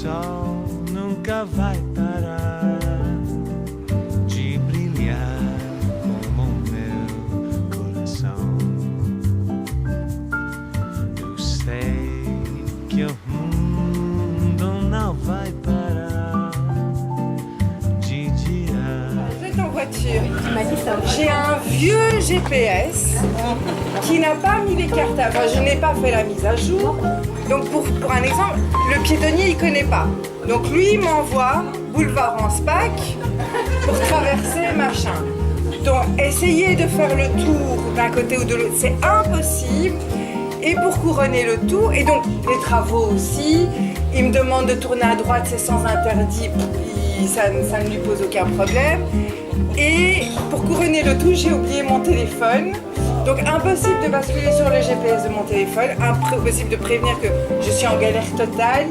sol nunca vai parar de brilhar como o meu coração. Eu sei que o mundo não vai parar de girar. Vous êtes en voiture. J'ai un vieux GPS qui n'a pas mis les cartes à... Enfin, je n'ai pas fait la mise à jour. Donc pour un exemple, le piétonnier il connaît pas. Donc lui il m'envoie boulevard Anspach pour traverser machin. Donc essayer de faire le tour d'un côté ou de l'autre, c'est impossible. Et pour couronner le tout, et donc les travaux aussi, il me demande de tourner à droite, c'est sans interdit, ça ne lui pose aucun problème. Et pour couronner le tout, j'ai oublié mon téléphone. Donc impossible de basculer sur le GPS de mon téléphone, impossible de prévenir que je suis en galère totale,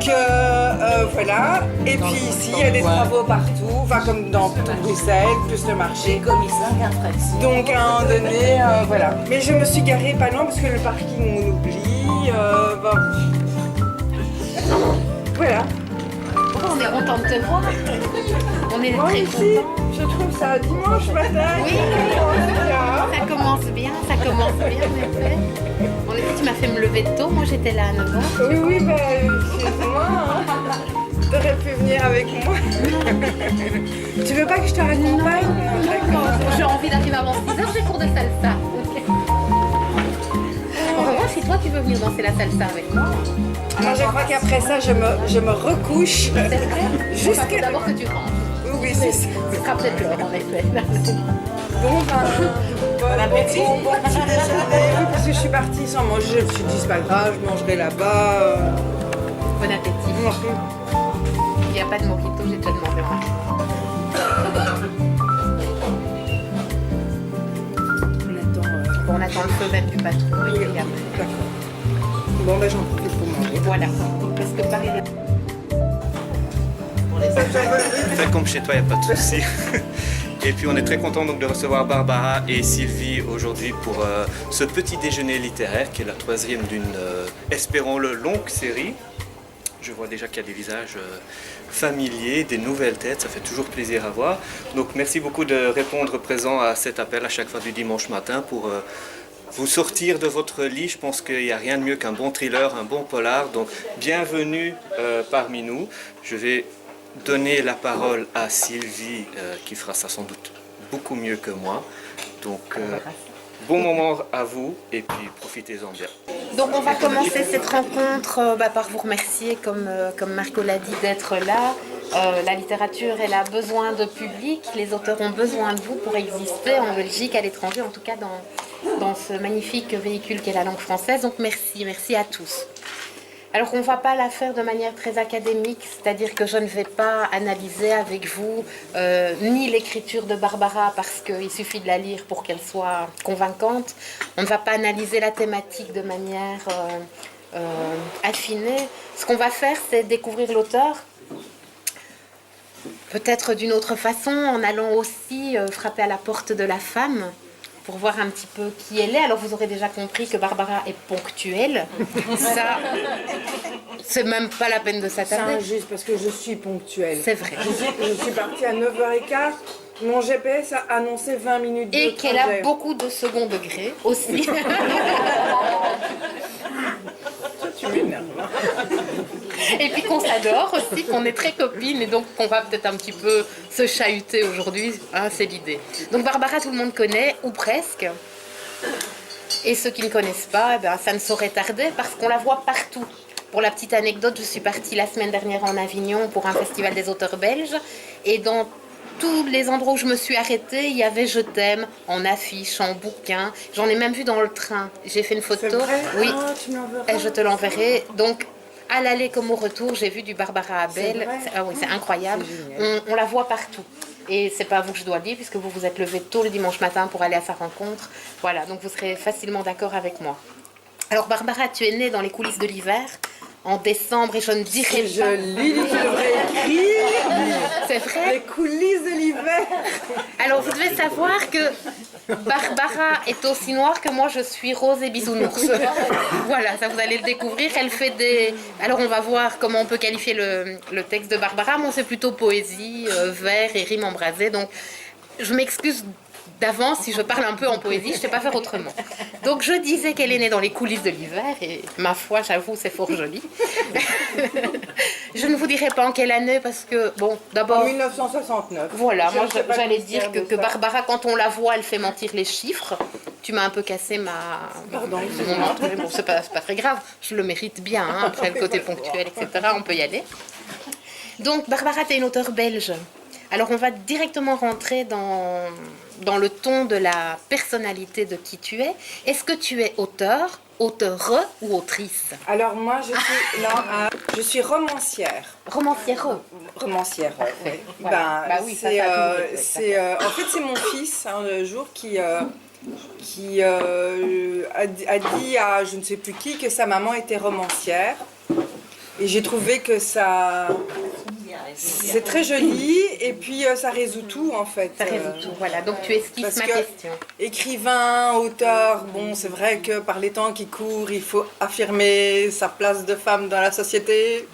que voilà. Et puis ici, il y a des travaux partout, enfin comme dans tout Bruxelles, plus le marché. Commissaire d'infraction. Donc à un moment donné, voilà. Mais je me suis garée pas loin parce que le parking on oublie. Voilà. On est content de te voir. On est Moi très ici, contents. je trouve ça dimanche matin. Oui, ça commence bien, en effet. En effet, tu m'as fait me lever tôt, moi j'étais là à 9h. Oui, oui, bah, excuse-moi. Hein. T'aurais pu venir avec moi. Tu veux pas que je te raccompagne? J'ai envie d'arriver avant 6h, j'ai cours de salsa. En revanche, si toi tu veux venir danser la salsa avec moi, Moi, je crois qu'après ça, je me recouche. c'est vrai. Jusqu'à... Il faut d'abord que tu rentres. Oui, c'est ça. Ce sera peut-être l'heure, en effet. Bon, bon appétit. Bon petit déjeuner. Oui, parce que je suis partie sans manger. Je me suis dit, c'est pas grave, je mangerai là-bas. Bon appétit. Il n'y a pas de mojito, j'ai déjà demandé. On attend le feu même du patron et puis après. D'accord. Bon, ben j'en profite pour manger. Voilà. Parce que Paris. Fais comme chez toi, il n'y a pas de souci. Et puis on est très content donc de recevoir Barbara et Sylvie aujourd'hui pour ce petit déjeuner littéraire qui est la troisième d'une, espérons-le, longue série. Je vois déjà qu'il y a des visages familiers, des nouvelles têtes, ça fait toujours plaisir à voir. Donc merci beaucoup de répondre présent à cet appel à chaque fois du dimanche matin pour vous sortir de votre lit. Je pense qu'il n'y a rien de mieux qu'un bon thriller, un bon polar. Donc bienvenue parmi nous. Je vais donner la parole à Sylvie qui fera ça sans doute beaucoup mieux que moi. Donc bon moment à vous et puis profitez-en bien. Donc on va commencer cette rencontre par vous remercier, comme Marco l'a dit, d'être là. La littérature, elle a besoin de public, les auteurs ont besoin de vous pour exister en Belgique, à l'étranger, en tout cas dans ce magnifique véhicule qu'est la langue française. Donc merci à tous. Alors on ne va pas la faire de manière très académique, c'est-à-dire que je ne vais pas analyser avec vous ni l'écriture de Barbara parce qu'il suffit de la lire pour qu'elle soit convaincante. On ne va pas analyser la thématique de manière affinée. Ce qu'on va faire, c'est découvrir l'auteur, peut-être d'une autre façon, en allant aussi frapper à la porte de la femme, pour voir un petit peu qui elle est. Alors vous aurez déjà compris que Barbara est ponctuelle. Ça, c'est même pas la peine de s'attarder. C'est injuste parce que je suis ponctuelle. C'est vrai. Je suis partie à 9h15. Mon GPS a annoncé 20 minutes de Et qu'elle trajet. a beaucoup de second degré aussi. Tu m'énerves. Et puis qu'on s'adore aussi, qu'on est très copines et donc qu'on va peut-être un petit peu se chahuter aujourd'hui, hein, c'est l'idée. Donc Barbara, tout le monde connaît, ou presque. Et ceux qui ne connaissent pas, ça ne saurait tarder parce qu'on la voit partout. Pour la petite anecdote, je suis partie la semaine dernière en Avignon pour un festival des auteurs belges et dans tous les endroits où je me suis arrêtée, il y avait Je t'aime en affiche, en bouquin. J'en ai même vu dans le train. J'ai fait une photo. C'est vrai? Oui. Ah, tu m'enverras. Et je te l'enverrai. Donc, à l'aller comme au retour, j'ai vu du Barbara Abel. Ah oui, c'est incroyable. On la voit partout. Et c'est pas à vous que je dois le dire, puisque vous vous êtes levé tôt le dimanche matin pour aller à sa rencontre. Voilà, donc vous serez facilement d'accord avec moi. Alors Barbara, tu es née dans les coulisses de l'hiver, en décembre, et je ne dirai C'est pas... joli, tu devrais écrire. C'est vrai. Les coulisses de l'hiver. Alors vous devez savoir que Barbara est aussi noire que moi, je suis rose et bisounours. Voilà, ça vous allez le découvrir. Elle fait des... Alors on va voir comment on peut qualifier le texte de Barbara. Moi, c'est plutôt poésie, vers et rimes embrasées. Donc, je m'excuse d'avance si je parle un peu en poésie, je ne sais pas faire autrement. Donc je disais qu'elle est née dans les coulisses de l'hiver, et ma foi, j'avoue, c'est fort joli. Je ne vous dirai pas en quelle année, parce que, bon, d'abord... En 1969. Voilà, moi j'allais dire que Barbara, quand on la voit, elle fait mentir les chiffres. Tu m'as un peu cassé mon entre, mais bon, c'est pas très grave, je le mérite bien, hein, après le côté ponctuel, etc., on peut y aller. Donc Barbara, tu es une auteure belge. Alors on va directement rentrer dans le ton de la personnalité de qui tu es. Est-ce que tu es auteur, auteure ou autrice? Alors moi, je suis romancière. Romancière. Romancière, oui. Voilà. Bah oui, en fait, c'est mon fils, un jour, qui a dit à je ne sais plus qui que sa maman était romancière. Et j'ai trouvé que ça... C'est très joli et puis ça résout tout en fait. Ça résout tout, voilà. Donc tu esquisses ma question. Écrivain, auteur, bon c'est vrai que par les temps qui courent, il faut affirmer sa place de femme dans la société.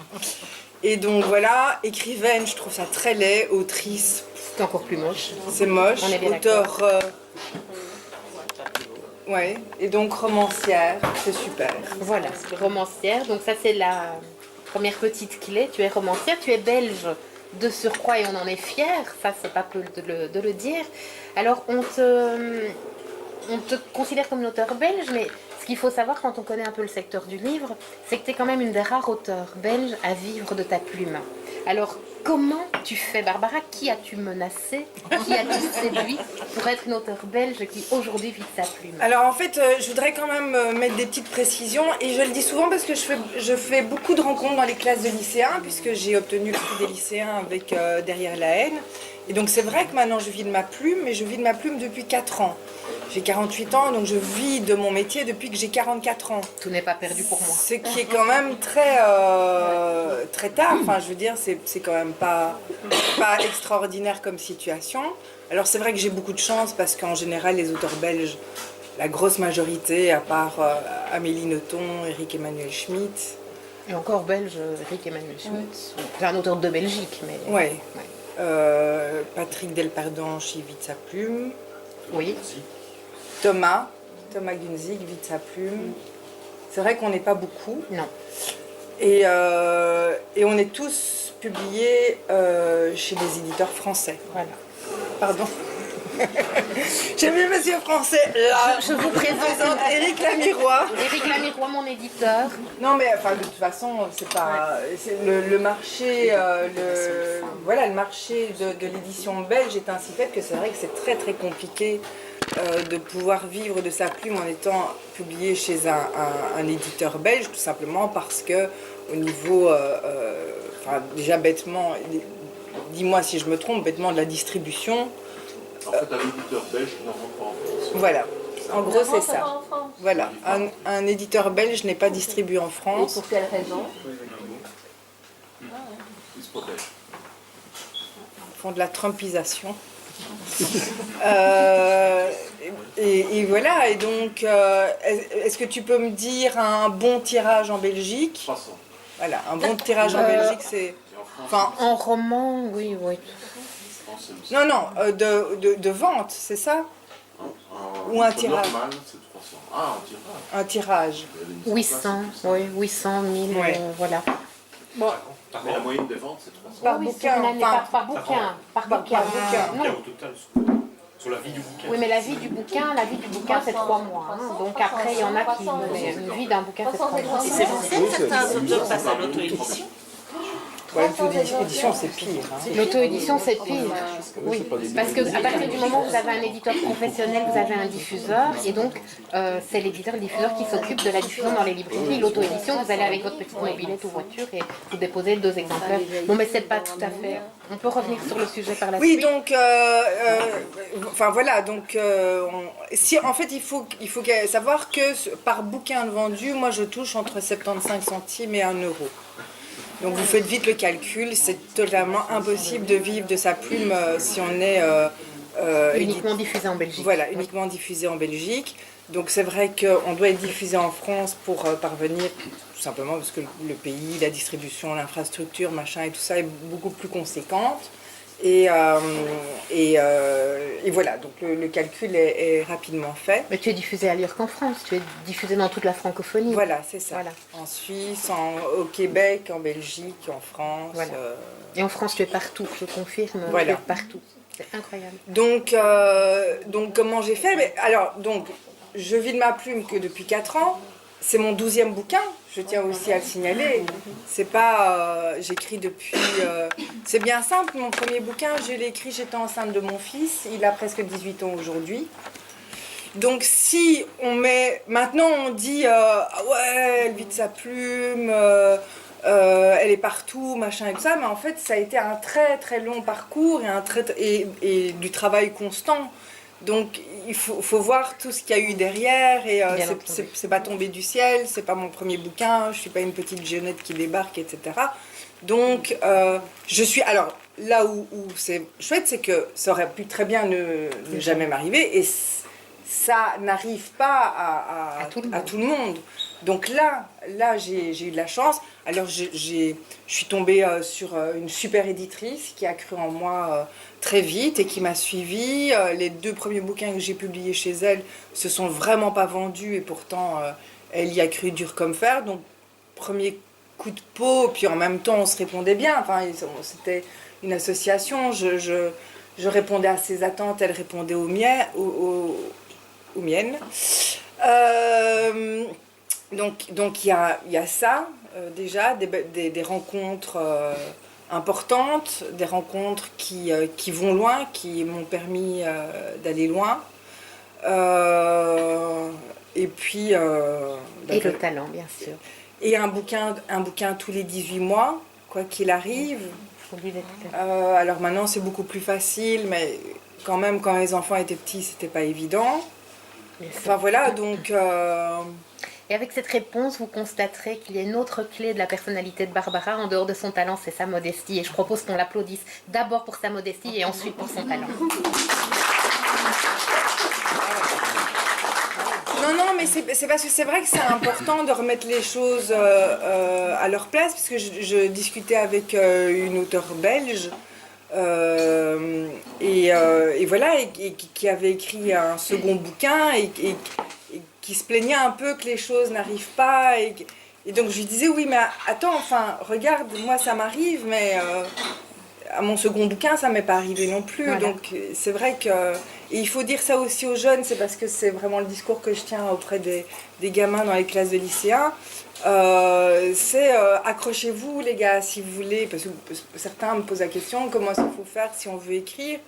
Et donc voilà, écrivaine, je trouve ça très laid, autrice. C'est encore plus moche. C'est moche. On est bien auteur... ouais, et donc romancière, c'est super. Voilà, romancière, donc ça c'est la... Première petite clé, tu es romancière, tu es belge de surcroît et on en est fiers, ça c'est pas peu de le dire. Alors on te considère comme une auteure belge, mais ce qu'il faut savoir quand on connaît un peu le secteur du livre, c'est que tu es quand même une des rares auteurs belges à vivre de ta plume. Alors comment tu fais, Barbara? Qui as-tu menacé? Qui as-tu séduit pour être une auteure belge qui aujourd'hui vit de sa plume? Alors en fait, je voudrais quand même mettre des petites précisions et je le dis souvent parce que je fais beaucoup de rencontres dans les classes de lycéens puisque j'ai obtenu le prix des lycéens avec Derrière la haine. Et donc c'est vrai que maintenant je vis de ma plume, mais je vis de ma plume depuis 4 ans. J'ai 48 ans, donc je vis de mon métier depuis que j'ai 44 ans. Tout n'est pas perdu pour moi. Ce qui est quand même très tard. Enfin, je veux dire, c'est quand même pas extraordinaire comme situation. Alors c'est vrai que j'ai beaucoup de chance parce qu'en général, les auteurs belges, la grosse majorité, à part Amélie Nothomb, Éric Emmanuel Schmitt. Et encore belge, Éric Emmanuel Schmitt. C'est un auteur de Belgique, mais... Ouais. Patrick Delperdanche, il vit de sa plume. Oui. Thomas Gunzig vit de sa plume. C'est vrai qu'on n'est pas beaucoup. Non. Et on est tous publiés chez des éditeurs français. Voilà. Pardon. J'ai vu Monsieur Français là. Je vous présente Éric Lamirois. Éric Lamirois, mon éditeur. Non mais enfin de toute façon c'est pas le marché le marché de l'édition belge est ainsi fait que c'est vrai que c'est très très compliqué de pouvoir vivre de sa plume en étant publié chez un éditeur belge, tout simplement parce que au niveau déjà bêtement, dis-moi si je me trompe, bêtement de la distribution. En fait, un éditeur belge ne rentre pas en France. Voilà, en gros c'est ça. Voilà, un éditeur belge n'est pas distribué en France. Et pour quelle raison? Il se protège. Ils font de la trumpisation. Et voilà, et donc, est-ce que tu peux me dire un bon tirage en Belgique? 300. Voilà, un bon tirage en Belgique, c'est... Enfin, En roman, oui. non, de vente, c'est ça? Ou un tirage? Normal, c'est 300. Ah, un tirage. Un tirage. 800, oui, 800, 1000, Ouais. Voilà. Bon. Mais la moyenne des ventes, c'est 300. Par Oui, bouquin, sur une année, enfin, par bouquin. par bouquin. Non. Au total, sur la vie du bouquin. Oui, mais la vie du bouquin, c'est 3 mois. Hein. Donc après, il y en a qui... Une vie d'un bouquin, c'est 3 mois. Et c'est pour ça que certains auteurs passent à l'auto-édition. Ouais, l'auto-édition, c'est pire. Hein. L'auto-édition, c'est pire. Oui, parce qu'à partir du moment où vous avez un éditeur professionnel, vous avez un diffuseur, et donc c'est l'éditeur, le diffuseur qui s'occupe de la diffusion dans les librairies. L'auto-édition, vous allez avec votre petite mobilette ou voiture et vous déposez 2 exemplaires. Bon, mais c'est pas tout à fait... On peut revenir sur le sujet par la suite. Oui, donc, enfin voilà, donc, si, en fait, il faut savoir que par bouquin vendu, moi je touche entre 75 centimes et 1 euro. Donc vous faites vite le calcul, c'est totalement impossible de vivre de sa plume si on est Uniquement diffusé en Belgique. Voilà, uniquement diffusé en Belgique. Donc c'est vrai qu'on doit être diffusé en France pour parvenir, tout simplement parce que le pays, la distribution, l'infrastructure, machin et tout ça est beaucoup plus conséquente. Et voilà, donc le calcul est rapidement fait. Mais tu es diffusé ailleurs qu'en France, tu es diffusé dans toute la francophonie. Voilà, c'est ça. Voilà. En Suisse, au Québec, en Belgique, en France. Voilà. Et en France, tu es partout, je confirme, Voilà. tu es partout. C'est incroyable. Donc comment j'ai fait? Alors, donc, je vis de ma plume que depuis 4 ans. C'est mon 12e bouquin, je tiens aussi à le signaler. C'est pas... j'écris depuis... c'est bien simple, mon premier bouquin, je l'ai écrit, j'étais enceinte de mon fils. Il a presque 18 ans aujourd'hui. Donc si on met... Maintenant on dit, ah ouais, elle vit de sa plume, elle est partout, machin et tout ça. Mais en fait, ça a été un très très long parcours et du travail constant. Donc il faut voir tout ce qu'il y a eu derrière et c'est pas tombé du ciel, c'est pas mon premier bouquin, je suis pas une petite jeunette qui débarque, etc. Donc je suis... Alors là où c'est chouette, c'est que ça aurait pu très bien ne jamais m'arriver et ça n'arrive pas à tout le monde. Donc là j'ai eu de la chance. Alors je suis tombée sur une super éditrice qui a cru en moi très vite et qui m'a suivie. Les 2 premiers bouquins que j'ai publiés chez elle se sont vraiment pas vendus et pourtant elle y a cru dur comme fer. Donc premier coup de peau, puis en même temps on se répondait bien. Enfin, c'était une association. Je répondais à ses attentes, elle répondait aux miennes. Donc il y a ça déjà, des rencontres importantes, des rencontres qui vont loin, qui m'ont permis d'aller loin. Et puis... et le talent, bien sûr. Et un bouquin tous les 18 mois, quoi qu'il arrive. Alors maintenant c'est beaucoup plus facile, mais quand même quand les enfants étaient petits, c'était pas évident. Enfin voilà, donc... Et avec cette réponse, vous constaterez qu'il y a une autre clé de la personnalité de Barbara, en dehors de son talent, c'est sa modestie. Et je propose qu'on l'applaudisse d'abord pour sa modestie et ensuite pour son talent. Non, mais c'est parce que c'est vrai que c'est important de remettre les choses à leur place, puisque je discutais avec une auteure belge, et voilà, et qui avait écrit un second bouquin, et qui se plaignait un peu que les choses n'arrivent pas, et donc je lui disais, oui, mais attends, enfin, regarde, moi ça m'arrive, mais à mon second bouquin, ça m'est pas arrivé non plus, voilà. Donc c'est vrai que... Et il faut dire ça aussi aux jeunes, c'est parce que c'est vraiment le discours que je tiens auprès des gamins dans les classes de lycéens. C'est accrochez-vous les gars si vous voulez, parce que certains me posent la question, comment est-ce qu'il faut faire si on veut écrire?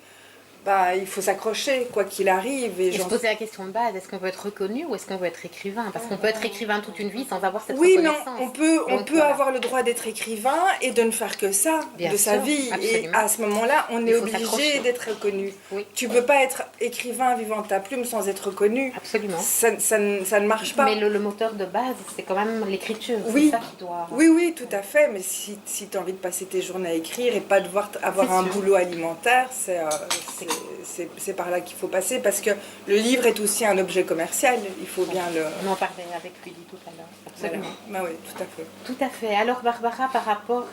Bah, il faut s'accrocher, quoi qu'il arrive. Et se poser la question de base, est-ce qu'on veut être reconnu ou est-ce qu'on veut être écrivain? Parce qu'on peut être écrivain toute une vie sans avoir cette reconnaissance. Oui, non, on peut avoir le droit d'être écrivain et de ne faire que ça, bien de sûr, sa vie. Absolument. Et à ce moment-là, on est obligé d'être reconnu. Oui. Tu ne peux pas être écrivain vivant de ta plume sans être reconnu. Absolument. Ça ne marche pas. Mais le moteur de base, c'est quand même l'écriture. Oui. C'est ça qui doit... Oui, tout à fait. Mais si tu as envie de passer tes journées à écrire et pas devoir avoir un boulot alimentaire, c'est par là qu'il faut passer, parce que le livre est aussi un objet commercial, il faut bien le... On en parlait avec lui tout à l'heure, absolument. Voilà. Bah oui, tout à fait. Tout à fait. Alors Barbara, par rapport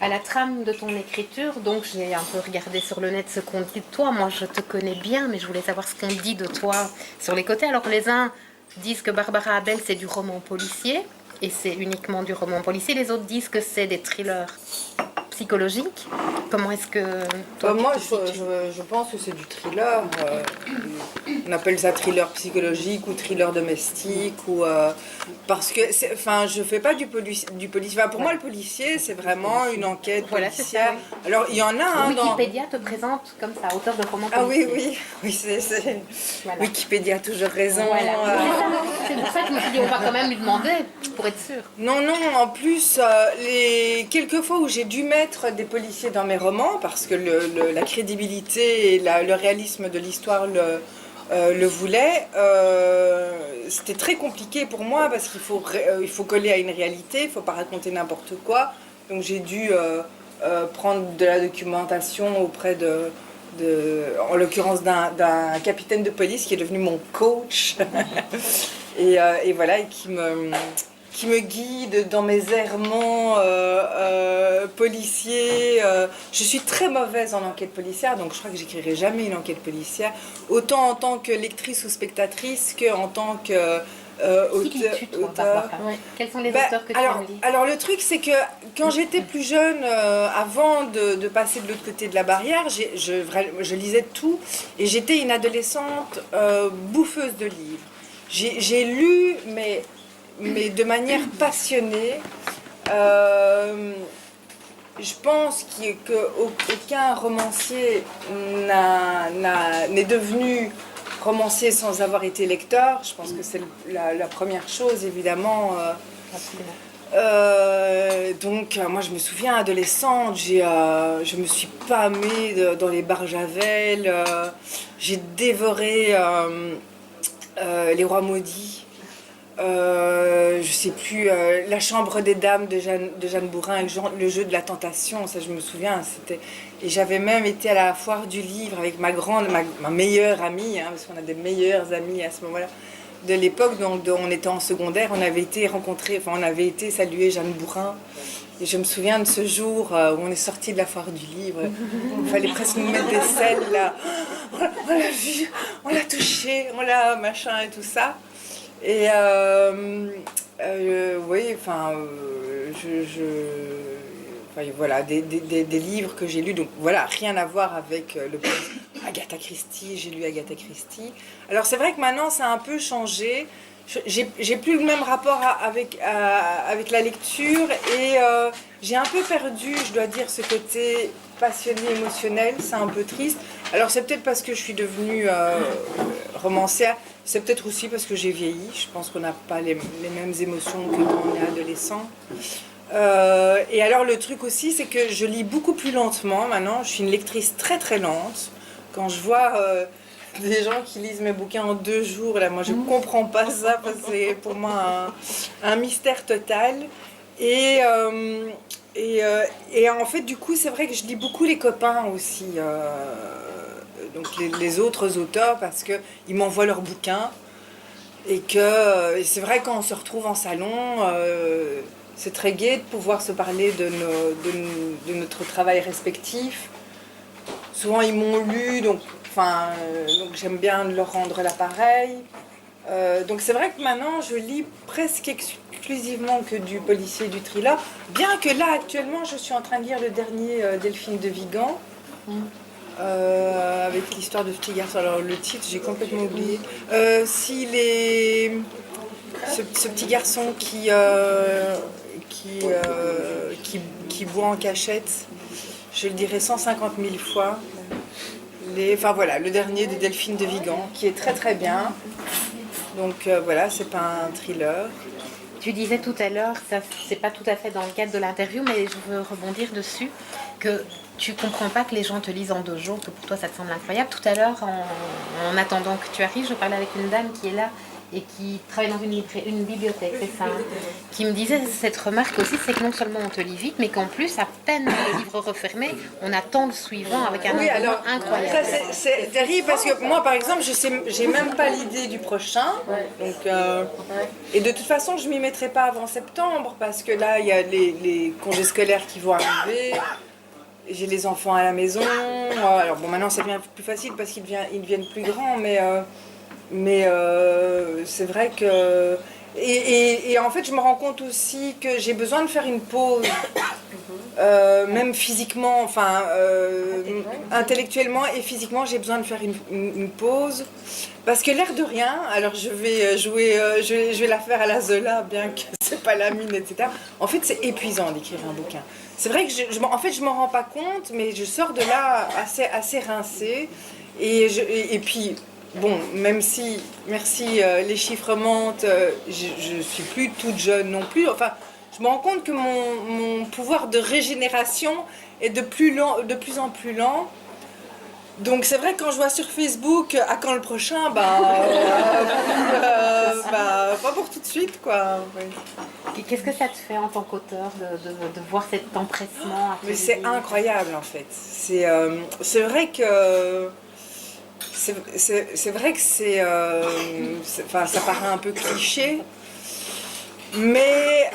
à la trame de ton écriture, donc j'ai un peu regardé sur le net ce qu'on dit de toi, moi je te connais bien, mais je voulais savoir ce qu'on dit de toi sur les côtés. Alors les uns disent que Barbara Abel c'est du roman policier, et c'est uniquement du roman policier, les autres disent que c'est des thrillers psychologique. Comment est-ce que... moi, je pense que c'est du thriller. On appelle ça thriller psychologique ou thriller domestique. Parce que, je ne fais pas du policier. Enfin, pour moi, le policier, c'est vraiment une enquête policière. Ça, oui. Alors, il y en a un Wikipédia te présente comme ça, auteur de roman policier. Ah oui, c'est... Voilà. Wikipédia a toujours raison. Voilà. C'est pour ça que je me suis dit, on va quand même lui demander, pour être sûr. Non, en plus, les quelques fois où j'ai dû mettre des policiers dans mes romans, parce que la crédibilité et le réalisme de l'histoire le voulaient, c'était très compliqué pour moi, parce qu'il faut coller à une réalité, il ne faut pas raconter n'importe quoi. Donc j'ai dû prendre de la documentation auprès en l'occurrence d'un capitaine de police qui est devenu mon coach et voilà, et qui me guide dans mes errements policiers. Je suis très mauvaise en enquête policière, donc je crois que j'écrirai jamais une enquête policière, autant en tant que lectrice ou spectatrice qu'en tant que Qui lis-tu, toi, auteur. Barbara Quels sont les auteurs que tu aimes lire? Alors le truc, c'est que quand j'étais plus jeune, avant de passer de l'autre côté de la barrière, je lisais tout et j'étais une adolescente bouffeuse de livres. J'ai lu, mais de manière passionnée. Je pense qu'aucun romancier n'est devenu romancier sans avoir été lecteur. Je pense que c'est la première chose, évidemment. Donc, moi, je me souviens, adolescente, je me suis pâmée dans les bar Javel. J'ai dévoré Les Rois Maudits. Je sais plus, La Chambre des Dames de Jeanne Bourrin, le jeu de la tentation, ça je me souviens. Et j'avais même été à la foire du livre avec ma meilleure amie, hein, parce qu'on a des meilleures amies à ce moment-là, de l'époque, donc on était en secondaire, on avait été saluer Jeanne Bourrin. Et je me souviens de ce jour où on est sorti de la foire du livre. Il fallait presque nous mettre des selles là. On l'a vu, on l'a touché, on l'a machin et tout ça. Et oui, voilà, des livres que j'ai lus. Donc voilà, rien à voir avec Agatha Christie. J'ai lu Agatha Christie. Alors c'est vrai que maintenant ça a un peu changé. J'ai plus le même rapport avec la lecture et j'ai un peu perdu, je dois dire, ce côté passionné, émotionnel. C'est un peu triste. Alors c'est peut-être parce que je suis devenue romancière. C'est peut-être aussi parce que j'ai vieilli. Je pense qu'on n'a pas les mêmes émotions que quand on est adolescent. Et alors le truc aussi, c'est que je lis beaucoup plus lentement maintenant. Je suis une lectrice très très lente. Quand je vois des gens qui lisent mes bouquins en 2 jours, là, moi je ne comprends pas ça, parce que c'est pour moi un mystère total. Et en fait, du coup, c'est vrai que je lis beaucoup les copains aussi. Donc les autres auteurs, parce qu'ils m'envoient leurs bouquins et c'est vrai quand on se retrouve en salon, c'est très gai de pouvoir se parler de notre travail respectif. Souvent ils m'ont lu, donc j'aime bien leur rendre l'appareil. Donc c'est vrai que maintenant je lis presque exclusivement que du policier, du thriller, bien que là actuellement je suis en train de lire le dernier Delphine de Vigan. Avec l'histoire de ce petit garçon. Alors le titre, j'ai complètement oublié. Ce petit garçon qui boit en cachette, je le dirai 150 000 fois. Voilà, le dernier de Delphine de Vigan, qui est très très bien. Donc voilà, c'est pas un thriller. Tu disais tout à l'heure, ça c'est pas tout à fait dans le cadre de l'interview, mais je veux rebondir dessus, que tu comprends pas que les gens te lisent en 2 jours, que pour toi ça te semble incroyable. Tout à l'heure, en attendant que tu arrives, je parlais avec une dame qui est là et qui travaille dans une bibliothèque, c'est ça, qui me disait cette remarque aussi, c'est que non seulement on te lit vite, mais qu'en plus, à peine le livre refermé, on attend le suivant avec un engouement incroyable. Ça, c'est terrible parce que moi, par exemple, j'ai même pas l'idée du prochain. Donc, et de toute façon, je m'y mettrai pas avant septembre parce que là, il y a les congés scolaires qui vont arriver. J'ai les enfants à la maison. Alors bon, maintenant, ça devient plus facile parce qu'ils deviennent plus grands, mais c'est vrai que... Et en fait, je me rends compte aussi que j'ai besoin de faire une pause, même physiquement, intellectuellement et physiquement, j'ai besoin de faire une pause. Parce que l'air de rien, alors je vais jouer, je vais la faire à la Zola, bien que c'est pas la mine, etc. En fait, c'est épuisant d'écrire un bouquin. C'est vrai que je m'en rends pas compte, mais je sors de là assez rincée. Et puis... Bon, même si, merci, les chiffres mentent, je suis plus toute jeune non plus. Enfin, je me rends compte que mon pouvoir de régénération est de plus en plus lent. Donc c'est vrai que quand je vois sur Facebook à quand le prochain, pas pour tout de suite quoi. Ouais. Et qu'est-ce que ça te fait en tant qu'auteur de voir cet empressement à Mais publier? c'est incroyable en fait. C'est vrai que c'est vrai que enfin ça paraît un peu cliché, mais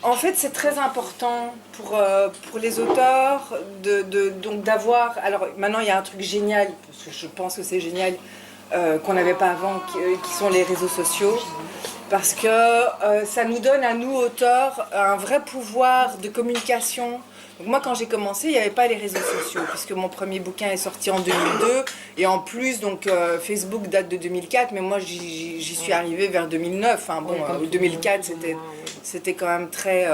en fait c'est très important pour les auteurs donc d'avoir. Alors maintenant il y a un truc génial, parce que je pense que c'est génial, qu'on n'avait pas avant, qui sont les réseaux sociaux. Parce que ça nous donne à nous, auteurs, un vrai pouvoir de communication. Donc moi, quand j'ai commencé, il n'y avait pas les réseaux sociaux, puisque mon premier bouquin est sorti en 2002. Et en plus, donc, Facebook date de 2004, mais moi, j'y suis arrivée vers 2009. Hein. Bon, 2004, c'était quand même très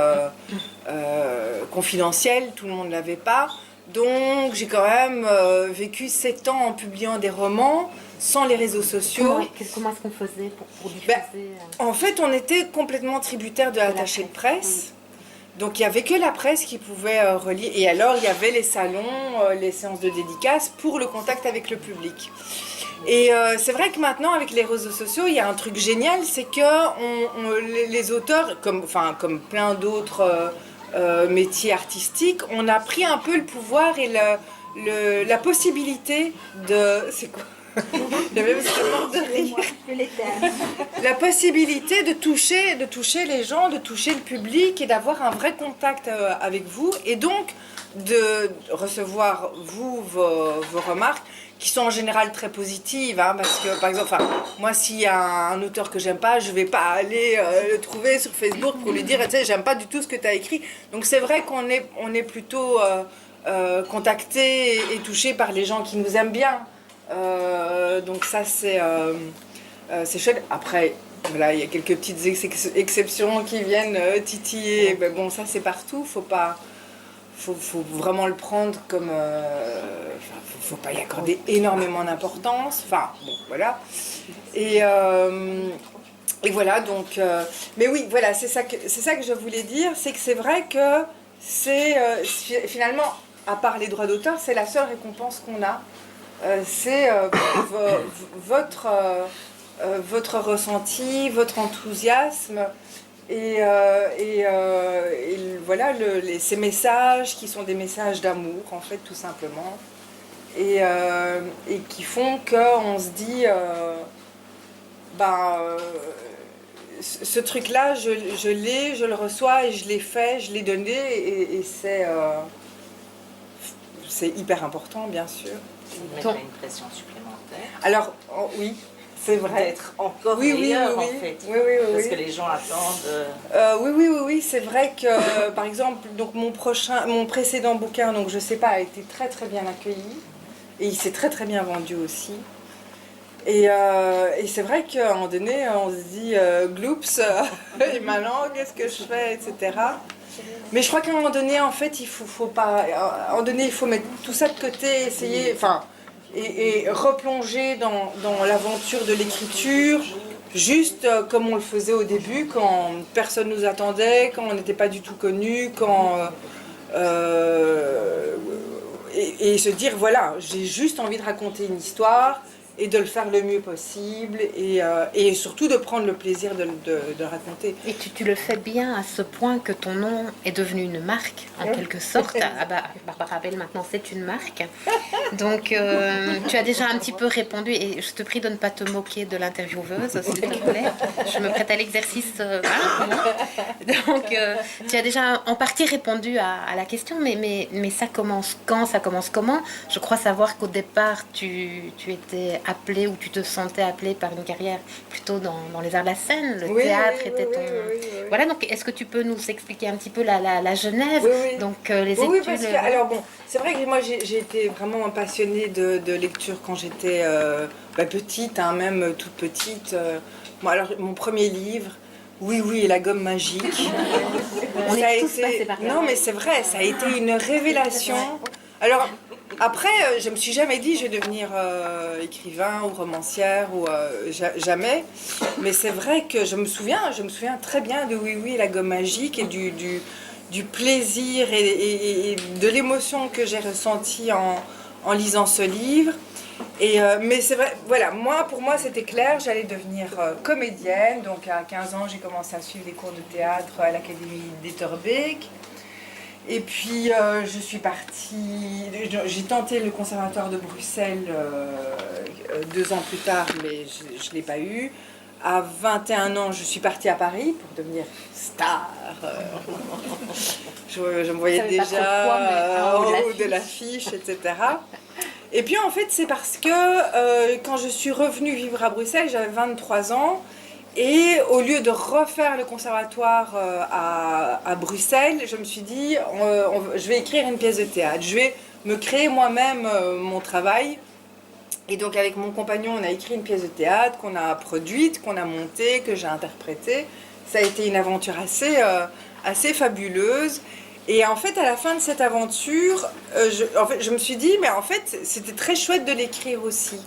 confidentiel, tout le monde ne l'avait pas. Donc, j'ai quand même vécu 7 ans en publiant des romans, sans les réseaux sociaux. Comment est-ce qu'on faisait pour diffuser En fait, on était complètement tributaire de l'attaché de presse. Donc, il n'y avait que la presse qui pouvait relier. Et alors, il y avait les salons, les séances de dédicaces pour le contact avec le public. Et c'est vrai que maintenant, avec les réseaux sociaux, il y a un truc génial, c'est que les auteurs, comme plein d'autres métiers artistiques, on a pris un peu le pouvoir et la possibilité de... C'est quoi ? J'avais mort de rire. La possibilité de toucher les gens, de toucher le public et d'avoir un vrai contact avec vous, et donc de recevoir vos remarques qui sont en général très positives, hein, parce que par exemple, moi s'il y a un auteur que j'aime pas, je vais pas aller le trouver sur Facebook pour lui dire tu sais j'aime pas du tout ce que tu as écrit. Donc c'est vrai qu'on est plutôt contacté et touché par les gens qui nous aiment bien. Donc ça c'est chouette. Après voilà, il y a quelques petites exceptions qui viennent titiller, mais bon ça c'est partout, faut vraiment le prendre comme faut pas y accorder énormément d'importance, enfin bon voilà, et voilà donc mais oui voilà, c'est ça que je voulais dire, c'est que c'est vrai que c'est finalement, à part les droits d'auteur, c'est la seule récompense qu'on a. C'est votre ressenti, votre enthousiasme et voilà ces messages qui sont des messages d'amour en fait tout simplement et qui font qu'on se dit ce truc là je le reçois et je l'ai fait, je l'ai donné et c'est hyper important bien sûr. Mettre une pression supplémentaire. Alors, oui, c'est vrai. D'être encore meilleur, en fait. Oui. Parce que les gens attendent. Oui, c'est vrai que, par exemple, donc mon précédent bouquin, donc je sais pas, a été très très bien accueilli. Et il s'est très très bien vendu aussi. Et c'est vrai qu'à un moment donné, on se dit, gloops, et maintenant, qu'est-ce que je fais, etc. Mais je crois qu'à un moment donné, en fait, il faut pas. À un moment donné, il faut mettre tout ça de côté, essayer, et replonger dans l'aventure de l'écriture, juste comme on le faisait au début, quand personne nous attendait, quand on n'était pas du tout connus, et se dire voilà, j'ai juste envie de raconter une histoire. Et de le faire le mieux possible et surtout de prendre le plaisir de le raconter. Et tu le fais bien à ce point que ton nom est devenu une marque en quelque sorte. Barbara Bell maintenant c'est une marque. Donc tu as déjà un petit peu répondu et je te prie de ne pas te moquer de l'intervieweuse s'il te plaît. Je me prête à l'exercice. Donc tu as déjà en partie répondu à la question, mais ça commence quand, ça commence comment? Je crois savoir qu'au départ tu étais appelé ou tu te sentais appelé par une carrière plutôt dans les arts de la scène, le théâtre était ton... Oui. Voilà, donc est-ce que tu peux nous expliquer un petit peu la genèse, donc les études... Oui, parce que, alors bon, c'est vrai que moi j'ai été vraiment passionnée de lecture quand j'étais petite, hein, même toute petite. Moi, alors, mon premier livre, Oui, et la gomme magique. On est tous passés par là. Non mais c'est vrai, ça a été une révélation. Alors... Après, je me suis jamais dit je vais devenir écrivain ou romancière ou jamais. Mais c'est vrai que je me souviens très bien de Oui, et la gomme magique et du plaisir et de l'émotion que j'ai ressentie en lisant ce livre. Mais c'est vrai, voilà, pour moi c'était clair, j'allais devenir comédienne. Donc à 15 ans, j'ai commencé à suivre des cours de théâtre à l'Académie d'Etterbeek. Et puis je suis partie, j'ai tenté le conservatoire de Bruxelles 2 ans plus tard, mais je ne l'ai pas eu. À 21 ans, je suis partie à Paris pour devenir star. Je me voyais déjà en haut de l'affiche, etc. Et puis en fait, c'est parce que quand je suis revenue vivre à Bruxelles, j'avais 23 ans. Et au lieu de refaire le conservatoire à Bruxelles, je me suis dit, je vais écrire une pièce de théâtre. Je vais me créer moi-même mon travail. Et donc avec mon compagnon, on a écrit une pièce de théâtre qu'on a produite, qu'on a montée, que j'ai interprétée. Ça a été une aventure assez fabuleuse. Et en fait, à la fin de cette aventure, je me suis dit, mais en fait, c'était très chouette de l'écrire aussi.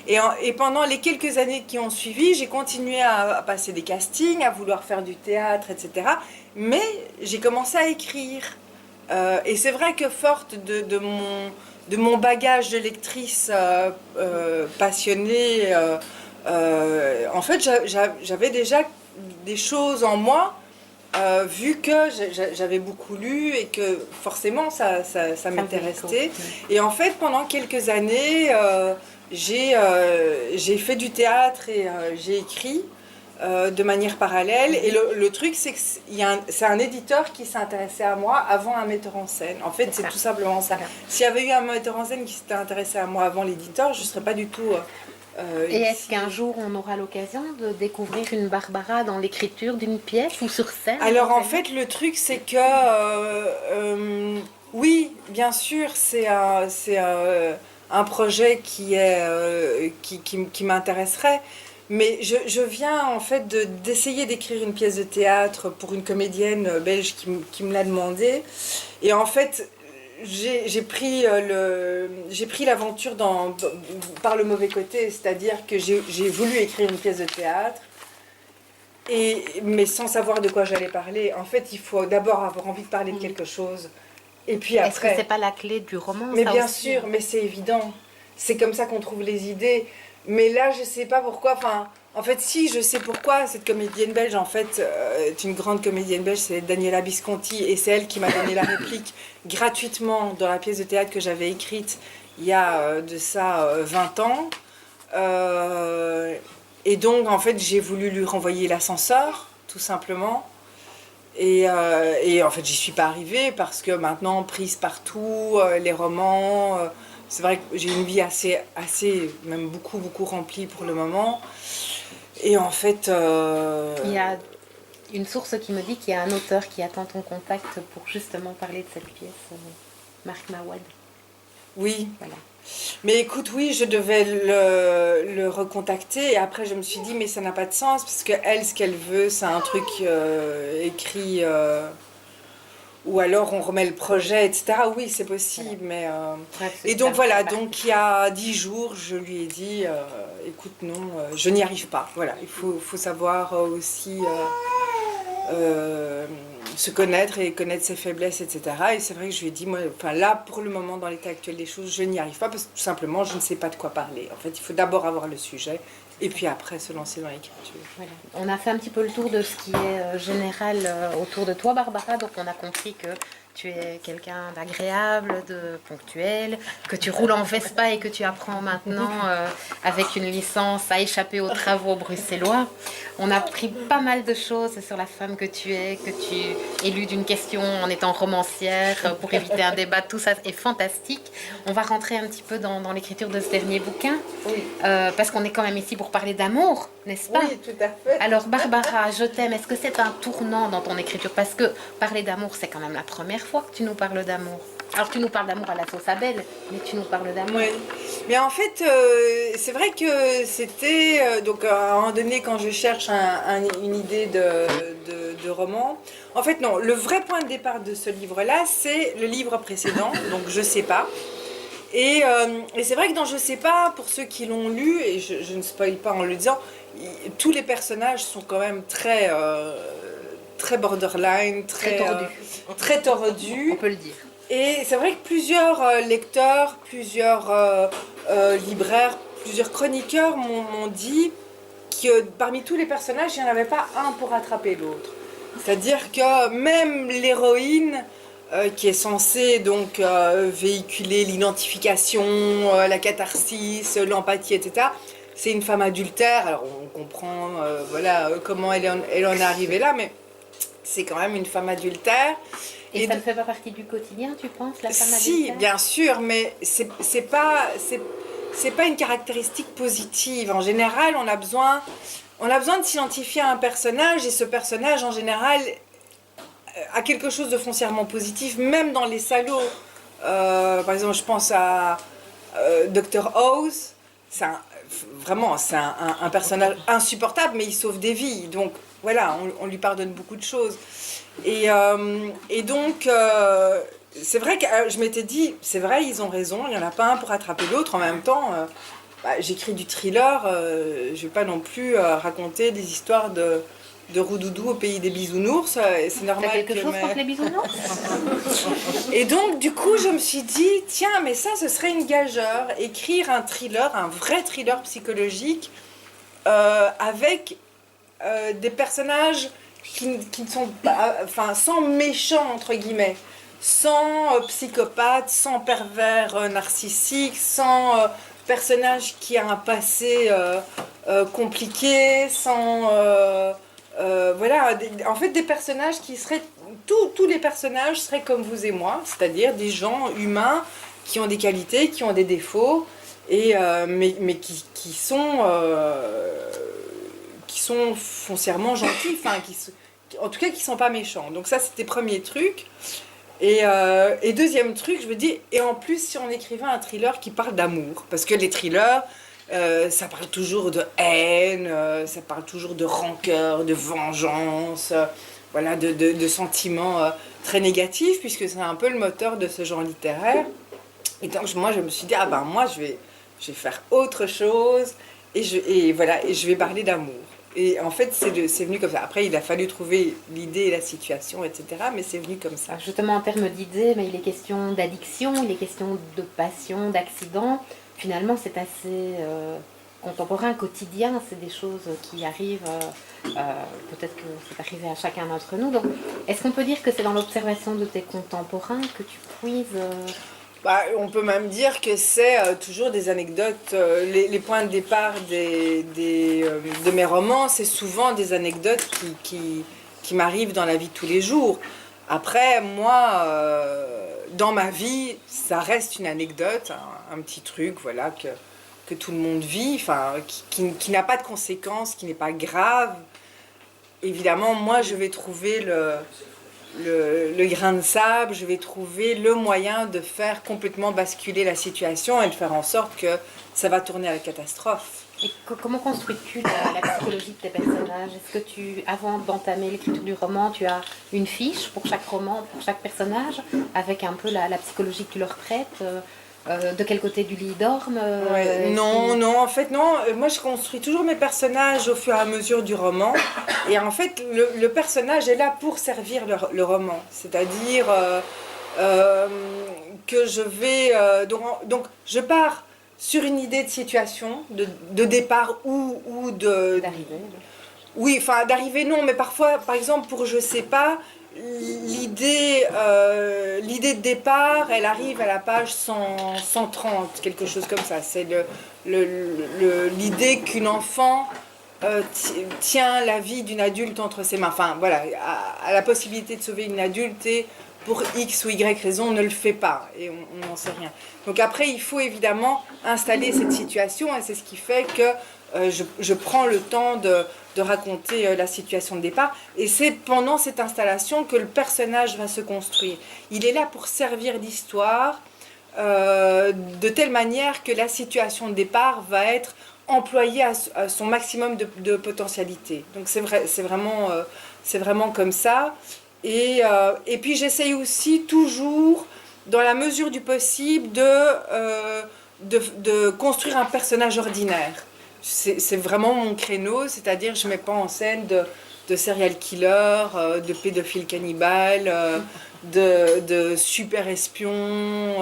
Et pendant les quelques années qui ont suivi, j'ai continué à passer des castings, à vouloir faire du théâtre, etc. Mais j'ai commencé à écrire. Et c'est vrai que forte de mon bagage de lectrice passionnée, en fait, j'avais déjà des choses en moi, vu que j'avais beaucoup lu et que forcément ça m'était resté. Et en fait, pendant quelques années, j'ai fait du théâtre et j'ai écrit de manière parallèle. Et le truc, c'est que c'est un éditeur qui s'est intéressé à moi avant un metteur en scène. En fait, c'est tout simplement ça. S'il y avait eu un metteur en scène qui s'était intéressé à moi avant l'éditeur, je ne serais pas du tout... Et est-ce qu'un jour on aura l'occasion de découvrir une Barbara dans l'écriture d'une pièce ou sur scène? Alors en fait, le truc, c'est que... oui, bien sûr, c'est un projet qui m'intéresserait. Mais je viens en fait d'essayer d'écrire une pièce de théâtre pour une comédienne belge qui me l'a demandé. Et en fait, j'ai pris l'aventure par le mauvais côté, c'est-à-dire que j'ai voulu écrire une pièce de théâtre, mais sans savoir de quoi j'allais parler. En fait, il faut d'abord avoir envie de parler de quelque chose. Et puis après... Est-ce que c'est pas la clé du roman? Mais ça bien aussi, sûr, mais c'est évident. C'est comme ça qu'on trouve les idées. Mais là, je sais pas pourquoi. Enfin, en fait, si, je sais pourquoi. Cette comédienne belge, en fait, est une grande comédienne belge, c'est Daniela Visconti. Et c'est elle qui m'a donné la réplique gratuitement dans la pièce de théâtre que j'avais écrite il y a de ça 20 ans. Et donc, en fait, j'ai voulu lui renvoyer l'ascenseur, tout simplement. Et en fait, j'y suis pas arrivée parce que maintenant, prise partout, les romans... c'est vrai que j'ai une vie assez, même beaucoup remplie pour le moment. Et en fait... Il y a une source qui me dit qu'il y a un auteur qui attend ton contact pour justement parler de cette pièce, Marc Mawad. Oui. Voilà. Mais écoute, oui, je devais le recontacter. Et après, je me suis dit, mais ça n'a pas de sens. Parce qu'elle, ce qu'elle veut, c'est un truc écrit... ou alors on remet le projet, etc. Oui, c'est possible, mais... Bref, et donc voilà, donc il y a 10 jours, je lui ai dit, écoute, non, je n'y arrive pas. Voilà, il faut savoir aussi se connaître et connaître ses faiblesses, etc. Et c'est vrai que je lui ai dit, moi, enfin là, pour le moment, dans l'état actuel des choses, je n'y arrive pas parce que tout simplement, je ne sais pas de quoi parler. En fait, il faut d'abord avoir le sujet et puis après se lancer dans l'écriture. Voilà. On a fait un petit peu le tour de ce qui est général autour de toi, Barbara. Donc on a compris que tu es quelqu'un d'agréable, de ponctuel, que tu roules en Vespa et que tu apprends maintenant avec une licence à échapper aux travaux bruxellois. On a appris pas mal de choses sur la femme que tu es élue d'une question en étant romancière pour éviter un débat. Tout ça est fantastique. On va rentrer un petit peu dans l'écriture de ce dernier bouquin, Oui. Parce qu'on est quand même ici pour parler d'amour, n'est-ce pas? Oui, tout à fait. Alors Barbara, je t'aime, est-ce que c'est un tournant dans ton écriture? Parce que parler d'amour, c'est quand même la première fois que tu nous parles d'amour. Alors tu nous parles d'amour à la sauce Abel, mais tu nous parles d'amour. Oui. Mais en fait, c'est vrai que c'était... donc à un moment donné, quand je cherche une idée de roman... En fait, non, le vrai point de départ de ce livre-là, c'est le livre précédent, donc Je sais pas. Et c'est vrai que dans Je sais pas, pour ceux qui l'ont lu, et je ne spoil pas en le disant, tous les personnages sont quand même très borderline, très tordus. On peut le dire. Et c'est vrai que plusieurs lecteurs, plusieurs libraires, plusieurs chroniqueurs m'ont dit que parmi tous les personnages, il n'y en avait pas un pour rattraper l'autre. C'est-à-dire que même l'héroïne, qui est censée donc véhiculer l'identification, la catharsis, l'empathie, etc., c'est une femme adultère. Alors on comprend comment elle en est arrivée là, mais c'est quand même une femme adultère. Et ça ne fait pas partie du quotidien, tu penses, la femme adultère? Si, bien sûr, mais c'est pas une caractéristique positive. En général, on a besoin de s'identifier à un personnage, et ce personnage, en général, a quelque chose de foncièrement positif, même dans les salauds. Par exemple, je pense à Dr. House. C'est un personnage insupportable, mais il sauve des vies. Donc, voilà, on lui pardonne beaucoup de choses. Et donc, c'est vrai que je m'étais dit, c'est vrai, ils ont raison, il n'y en a pas un pour attraper l'autre. En même temps, j'écris du thriller, je ne vais pas non plus raconter des histoires de Roudoudou au pays des bisounours. C'est normal. T'as quelque chose contre les bisounours? Et donc, du coup, je me suis dit, tiens, mais ça, ce serait une gageure. Écrire un thriller, un vrai thriller psychologique, avec des personnages qui ne sont pas, sans méchants, entre guillemets, sans psychopathe, sans pervers narcissique, sans personnage qui a un passé compliqué, sans... en fait, des personnages qui seraient... Tous les personnages seraient comme vous et moi, c'est-à-dire des gens humains qui ont des qualités, qui ont des défauts, mais qui sont foncièrement gentils, en tout cas qui ne sont pas méchants. Donc ça, c'était le premier truc. Et deuxième truc, je me dis, et en plus, si on écrivait un thriller qui parle d'amour, parce que les thrillers, ça parle toujours de haine, ça parle toujours de rancœur, de vengeance, de sentiments très négatifs, puisque c'est un peu le moteur de ce genre littéraire. Et donc moi, je me suis dit, moi, je vais faire autre chose, et je vais parler d'amour. Et en fait, c'est venu comme ça. Après, il a fallu trouver l'idée et la situation, etc. Mais c'est venu comme ça. Justement, en termes d'idées, mais il est question d'addiction, il est question de passion, d'accident. Finalement, c'est assez contemporain, quotidien. C'est des choses qui arrivent, peut-être que c'est arrivé à chacun d'entre nous. Donc, est-ce qu'on peut dire que c'est dans l'observation de tes contemporains que tu puises on peut même dire que c'est toujours des anecdotes. Les points de départ de mes romans, c'est souvent des anecdotes qui m'arrivent dans la vie de tous les jours. Après, moi, dans ma vie, ça reste une anecdote, un petit truc que tout le monde vit, qui n'a pas de conséquences, qui n'est pas grave. Évidemment, moi, je vais trouver le grain de sable, je vais trouver le moyen de faire complètement basculer la situation et de faire en sorte que ça va tourner à la catastrophe. Et comment construis-tu la psychologie de tes personnages? Est-ce que avant d'entamer l'écriture du roman, tu as une fiche pour chaque roman, pour chaque personnage, avec un peu la psychologie que tu leur prêtes? De quel côté du lit ils dorment? Non, en fait, non. Moi, je construis toujours mes personnages au fur et à mesure du roman. Et en fait, le personnage est là pour servir le roman. C'est-à-dire que je vais... donc, je pars sur une idée de situation, de départ ou de... D'arrivée. Oui, d'arrivée, non. Mais parfois, par exemple, pour je sais pas... L'idée de départ, elle arrive à la page 130, quelque chose comme ça. C'est l'idée qu'une enfant tient la vie d'une adulte entre ses mains. A la possibilité de sauver une adulte et pour X ou Y raison ne le fait pas. Et on n'en sait rien. Donc après, il faut évidemment installer cette situation et c'est ce qui fait que je prends le temps de raconter la situation de départ. Et c'est pendant cette installation que le personnage va se construire. Il est là pour servir d'histoire de telle manière que la situation de départ va être employée à son maximum de potentialité. Donc c'est vraiment comme ça. Et puis j'essaye aussi toujours, dans la mesure du possible, de construire un personnage ordinaire. C'est vraiment mon créneau, c'est-à-dire je ne mets pas en scène de serial killer, de pédophile cannibale, de super espions,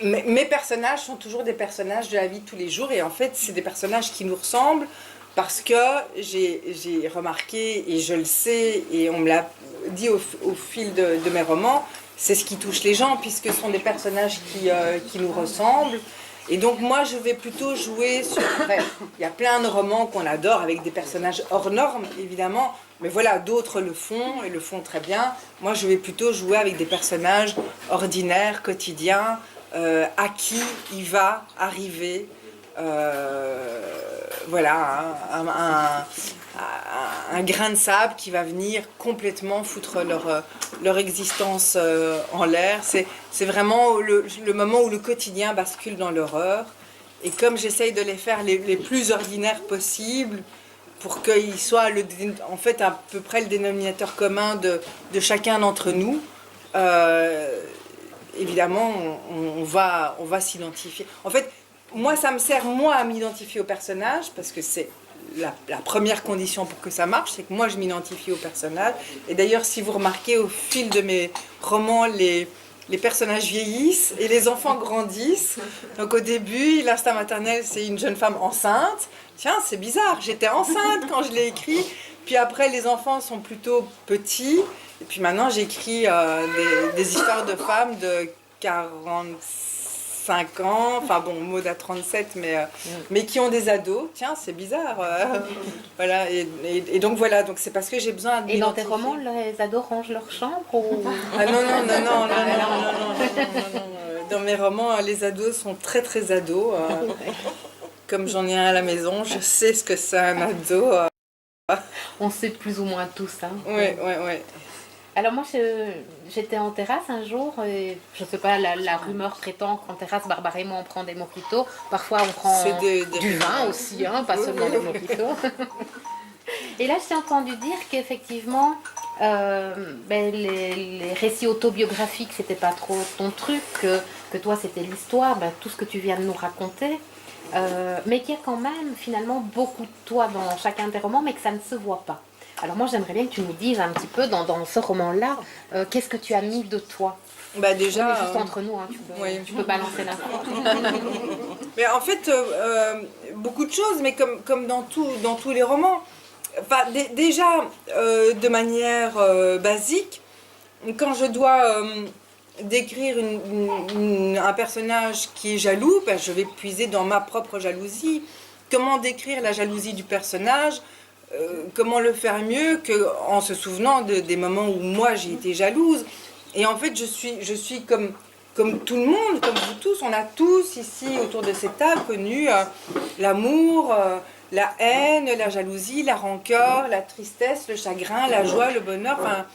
Mes personnages sont toujours des personnages de la vie de tous les jours et en fait c'est des personnages qui nous ressemblent parce que j'ai remarqué et je le sais et on me l'a dit au fil de mes romans, c'est ce qui touche les gens puisque ce sont des personnages qui nous ressemblent. Et donc moi je vais plutôt jouer sur... Après, il y a plein de romans qu'on adore avec des personnages hors normes évidemment, mais voilà, d'autres le font et le font très bien. Moi je vais plutôt jouer avec des personnages ordinaires, quotidiens, à qui il va arriver voilà, un grain de sable qui va venir complètement foutre leur existence en l'air. C'est vraiment le moment où le quotidien bascule dans l'horreur. Et comme j'essaye de les faire les plus ordinaires possibles, pour qu'ils soient en fait à peu près le dénominateur commun de chacun d'entre nous, évidemment, on va s'identifier. En fait, moi, ça me sert, moi, à m'identifier au personnage, parce que c'est la première condition pour que ça marche, c'est que moi, je m'identifie au personnage. Et d'ailleurs, si vous remarquez, au fil de mes romans, les personnages vieillissent et les enfants grandissent. Donc au début, l'instinct maternel, c'est une jeune femme enceinte. Tiens, c'est bizarre, j'étais enceinte quand je l'ai écrit. Puis après, les enfants sont plutôt petits. Et puis maintenant, j'écris des histoires de femmes de 45 ans, enfin bon, Maud a 37, mais qui ont des ados. Tiens, c'est bizarre. Voilà, et donc voilà, donc c'est parce que j'ai besoin de... Et dans tes romans, les ados rangent leur chambre ou... Ah non. Dans mes romans, les ados sont très très ados. Comme j'en ai un à la maison, je sais ce que c'est un ado. On sait plus ou moins tout ça. Oui. Alors moi, j'étais en terrasse un jour, et je sais pas, la rumeur prétend qu'en terrasse, Barbara et moi, on prend des mojitos. Parfois, on prend du vin aussi, hein, pas seulement des mojitos. Et là, j'ai entendu dire qu'effectivement, les récits autobiographiques, c'était pas trop ton truc, que toi, c'était l'histoire, tout ce que tu viens de nous raconter. Mais qu'il y a quand même finalement beaucoup de toi dans chacun des romans, mais que ça ne se voit pas. Alors moi j'aimerais bien que tu nous dises un petit peu dans ce roman-là, qu'est-ce que tu as mis de toi? Déjà, juste entre nous, hein, tu peux balancer l'info. Mais en fait, beaucoup de choses, mais comme dans tous les romans. Enfin, déjà, de manière basique, quand je dois... décrire un personnage qui est jaloux, je vais puiser dans ma propre jalousie. Comment décrire la jalousie du personnage, comment le faire mieux qu'en se souvenant des moments où moi j'ai été jalouse. Et en fait, je suis comme tout le monde, comme vous tous. On a tous ici autour de cette table connu l'amour, la haine, la jalousie, la rancœur, la tristesse, le chagrin, la joie, le bonheur. Enfin,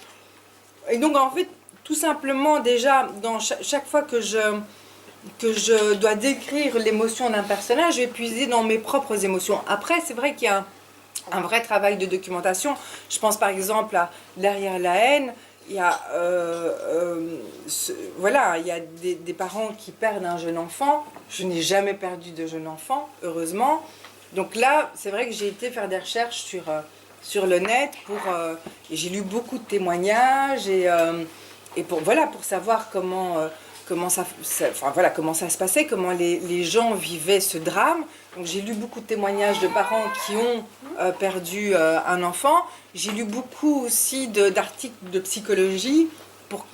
et donc en fait, tout simplement, déjà, dans chaque fois que je dois décrire l'émotion d'un personnage, je vais puiser dans mes propres émotions. Après, c'est vrai qu'il y a un vrai travail de documentation. Je pense par exemple à Derrière la haine, il y a, il y a des parents qui perdent un jeune enfant. Je n'ai jamais perdu de jeune enfant, heureusement. Donc là, c'est vrai que j'ai été faire des recherches sur le net et j'ai lu beaucoup de témoignages et pour savoir comment ça se passait, comment les gens vivaient ce drame. Donc j'ai lu beaucoup de témoignages de parents qui ont perdu un enfant. J'ai lu beaucoup aussi d'articles de psychologie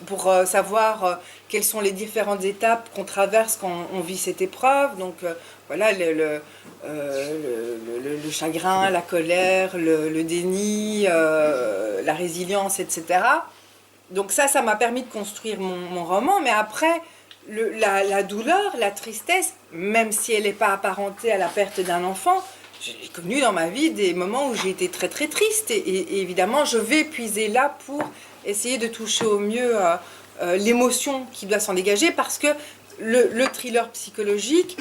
pour savoir quelles sont les différentes étapes qu'on traverse quand on vit cette épreuve. Donc le chagrin, la colère, le déni, la résilience, etc. Donc ça m'a permis de construire mon roman, mais après, la douleur, la tristesse, même si elle n'est pas apparentée à la perte d'un enfant, j'ai connu dans ma vie des moments où j'ai été très très triste, et évidemment je vais puiser là pour essayer de toucher au mieux l'émotion qui doit s'en dégager, parce que le thriller psychologique,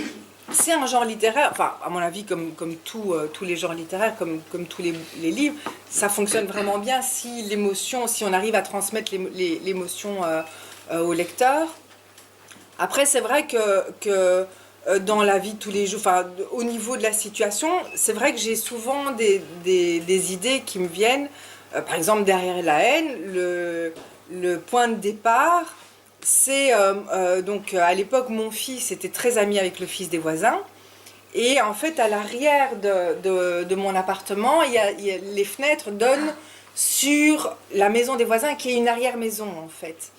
c'est un genre littéraire, enfin à mon avis comme tous les genres littéraires, comme tous les livres, ça fonctionne vraiment bien si on arrive à transmettre l'émotion au lecteur. Après c'est vrai que dans la vie de tous les jours, enfin au niveau de la situation, c'est vrai que j'ai souvent des idées qui me viennent Par exemple, derrière la haine, le point de départ, c'est donc à l'époque, mon fils était très ami avec le fils des voisins. Et en fait, à l'arrière de mon appartement, les fenêtres donnent sur la maison des voisins, qui est une arrière-maison en fait.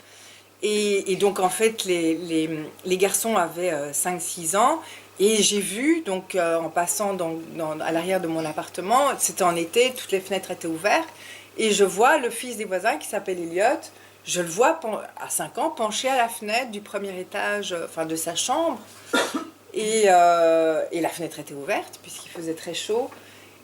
Et donc en fait, les garçons avaient 5-6 ans. Et j'ai vu, donc en passant à l'arrière de mon appartement, c'était en été, toutes les fenêtres étaient ouvertes. Et je vois le fils des voisins qui s'appelle Elliot, je le vois à 5 ans penché à la fenêtre du premier étage, enfin de sa chambre. Et la fenêtre était ouverte puisqu'il faisait très chaud.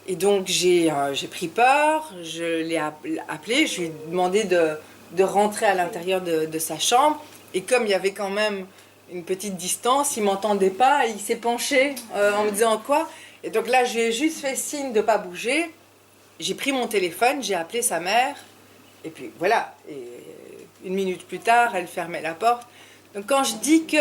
Et donc j'ai pris peur, je l'ai appelé, je lui ai demandé de rentrer à l'intérieur de sa chambre. Et comme il y avait quand même une petite distance, il ne m'entendait pas, il s'est penché en me disant quoi. Et donc là, j'ai juste fait signe de ne pas bouger. J'ai pris mon téléphone, j'ai appelé sa mère. Et puis voilà, et 1 minute plus tard, elle fermait la porte. Donc quand je dis que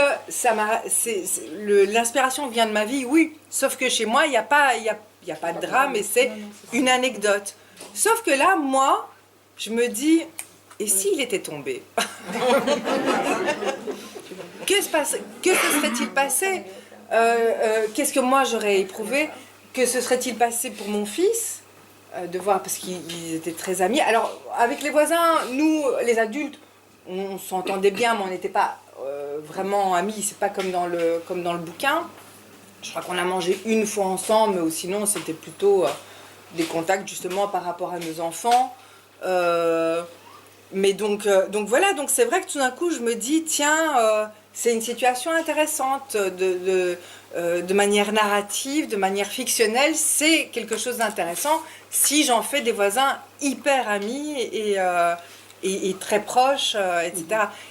l'inspiration vient de ma vie, oui, sauf que chez moi, il n'y a pas de drame et c'est une anecdote. Sauf que là, moi, je me dis, et s'il était tombé? Que se serait-il passé? Qu'est-ce que moi j'aurais éprouvé? Que se serait-il passé pour mon fils? De voir, parce qu'ils étaient très amis. Alors, avec les voisins, nous, les adultes, on s'entendait bien, mais on n'était pas vraiment amis. C'est pas comme dans le bouquin. Je crois qu'on a mangé une fois ensemble, mais sinon, c'était plutôt des contacts, justement, par rapport à nos enfants. Mais donc voilà, donc c'est vrai que tout d'un coup, je me dis, tiens, c'est une situation intéressante de manière narrative, de manière fictionnelle, c'est quelque chose d'intéressant si j'en fais des voisins hyper amis et très proches, etc.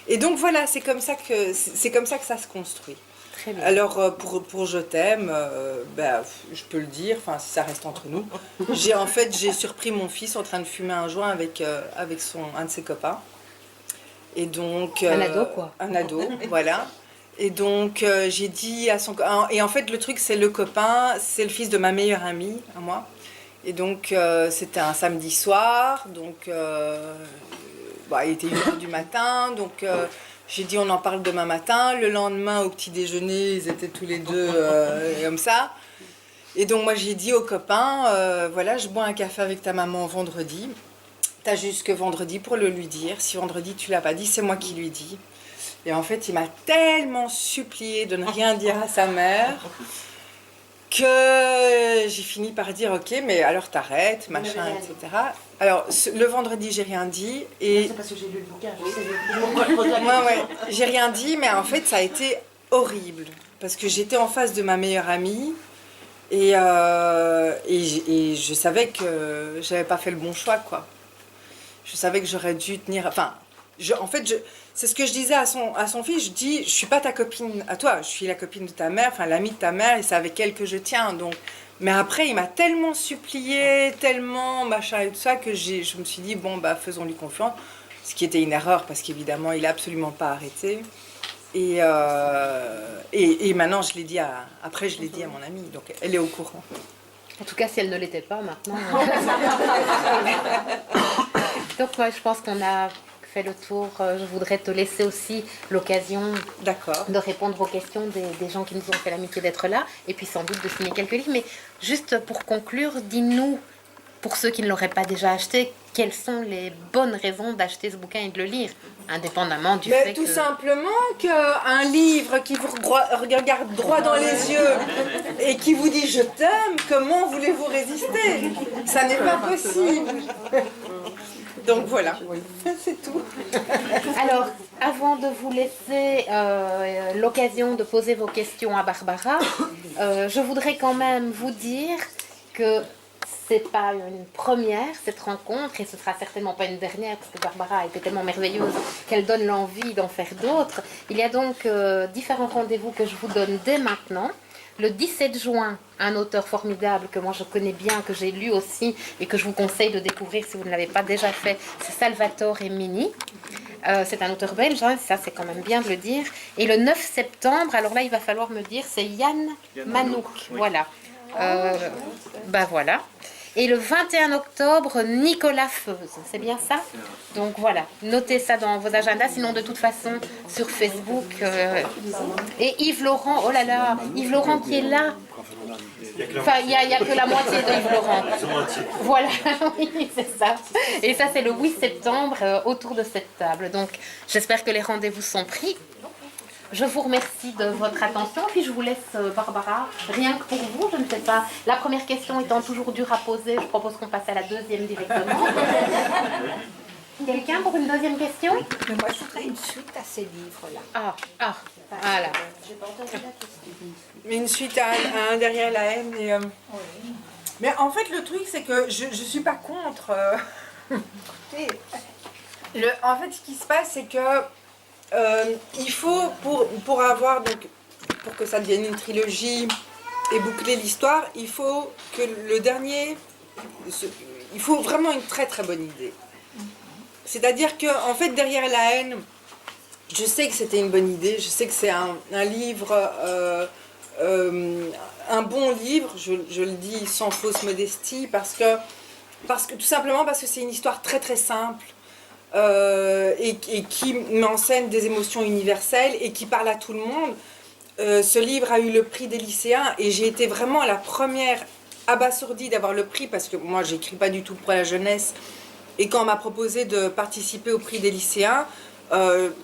Et donc voilà, c'est comme ça que ça se construit. Très bien. Alors pour Je t'aime, je peux le dire, enfin si ça reste entre nous, j'ai surpris mon fils en train de fumer un joint avec un de ses copains. Et donc un ado quoi. Un ado, voilà. Et donc j'ai dit à son et en fait le truc c'est le copain, c'est le fils de ma meilleure amie à moi. Et donc c'était un samedi soir, donc il était 1h du matin, donc j'ai dit on en parle demain matin. Le lendemain au petit déjeuner, ils étaient tous les deux comme ça. Et donc moi j'ai dit au copain, voilà, je bois un café avec ta maman vendredi. T'as jusque vendredi pour le lui dire. Si vendredi tu l'as pas dit, c'est moi qui lui dis. Et en fait, il m'a tellement supplié de ne rien dire à sa mère que j'ai fini par dire ok, mais alors t'arrêtes, machin, etc. Alors le vendredi, j'ai rien dit et c'est parce que j'ai lu le bouquin. ouais, j'ai rien dit, mais en fait, ça a été horrible parce que j'étais en face de ma meilleure amie et je savais que j'avais pas fait le bon choix, quoi. Je savais que j'aurais dû tenir. Enfin, c'est ce que je disais à son fils. Je dis, je suis pas ta copine à toi. Je suis la copine de ta mère, enfin l'amie de ta mère, et c'est avec elle que je tiens. Donc, mais après, il m'a tellement supplié, tellement machin et tout ça que je me suis dit bon faisons-lui confiance. Ce qui était une erreur parce qu'évidemment, il a absolument pas arrêté. Et maintenant, je l'ai dit après, je l'ai dit à mon amie. Donc, elle est au courant. En tout cas, si elle ne l'était pas, maintenant... Donc, moi, je pense qu'on a fait le tour. Je voudrais te laisser aussi l'occasion de répondre aux questions des gens qui nous ont fait l'amitié d'être là, et puis sans doute de signer quelques livres. Mais juste pour conclure, dis-nous, pour ceux qui ne l'auraient pas déjà acheté, quelles sont les bonnes raisons d'acheter ce bouquin et de le lire, indépendamment du fait tout simplement qu'un livre qui vous regarde droit dans les yeux et qui vous dit « je t'aime », comment voulez-vous résister? Ça n'est pas possible. Donc voilà, c'est tout. Alors, avant de vous laisser l'occasion de poser vos questions à Barbara, je voudrais quand même vous dire que c'est pas une première, cette rencontre, et ce sera certainement pas une dernière, parce que Barbara a été tellement merveilleuse qu'elle donne l'envie d'en faire d'autres. Il y a donc différents rendez-vous que je vous donne dès maintenant. Le 17 juin, un auteur formidable que moi je connais bien, que j'ai lu aussi, et que je vous conseille de découvrir si vous ne l'avez pas déjà fait, c'est Salvatore Mini. C'est un auteur belge, hein, ça c'est quand même bien de le dire. Et le 9 septembre, alors là il va falloir me dire, c'est Yann Manouk. Oui. Voilà. Voilà. Et le 21 octobre, Nicolas Feuze. C'est bien ça? Donc voilà, notez ça dans vos agendas. Sinon, de toute façon, sur Facebook. Et Yves Laurent, oh là là, Yves Laurent qui est là. Enfin, il n'y a que la moitié de Yves Laurent. Voilà, oui, c'est ça. Et ça, c'est le 8 septembre autour de cette table. Donc, j'espère que les rendez-vous sont pris. Je vous remercie de votre attention. Puis je vous laisse, Barbara, rien que pour vous. Je ne sais pas. La première question étant toujours dure à poser, je propose qu'on passe à la deuxième directement. Quelqu'un pour une deuxième question? Mais moi, je voudrais une suite à ces livres-là. Voilà. Mais une suite à un derrière la haine. Mais en fait, le truc, c'est que je ne suis pas contre. Écoutez, en fait, ce qui se passe, c'est que il faut, pour avoir, donc, pour que ça devienne une trilogie et boucler l'histoire, il faut que le dernier, il faut vraiment une très très bonne idée. C'est-à-dire que, en fait, derrière la haine, je sais que c'était une bonne idée, je sais que c'est un livre, un bon livre, je le dis sans fausse modestie, parce que tout simplement parce que c'est une histoire très très simple. Et qui met en scène des émotions universelles et qui parle à tout le monde. Ce livre a eu le prix des lycéens et j'ai été vraiment la première abasourdie d'avoir le prix parce que moi j'écris pas du tout pour la jeunesse et quand on m'a proposé de participer au prix des lycéens,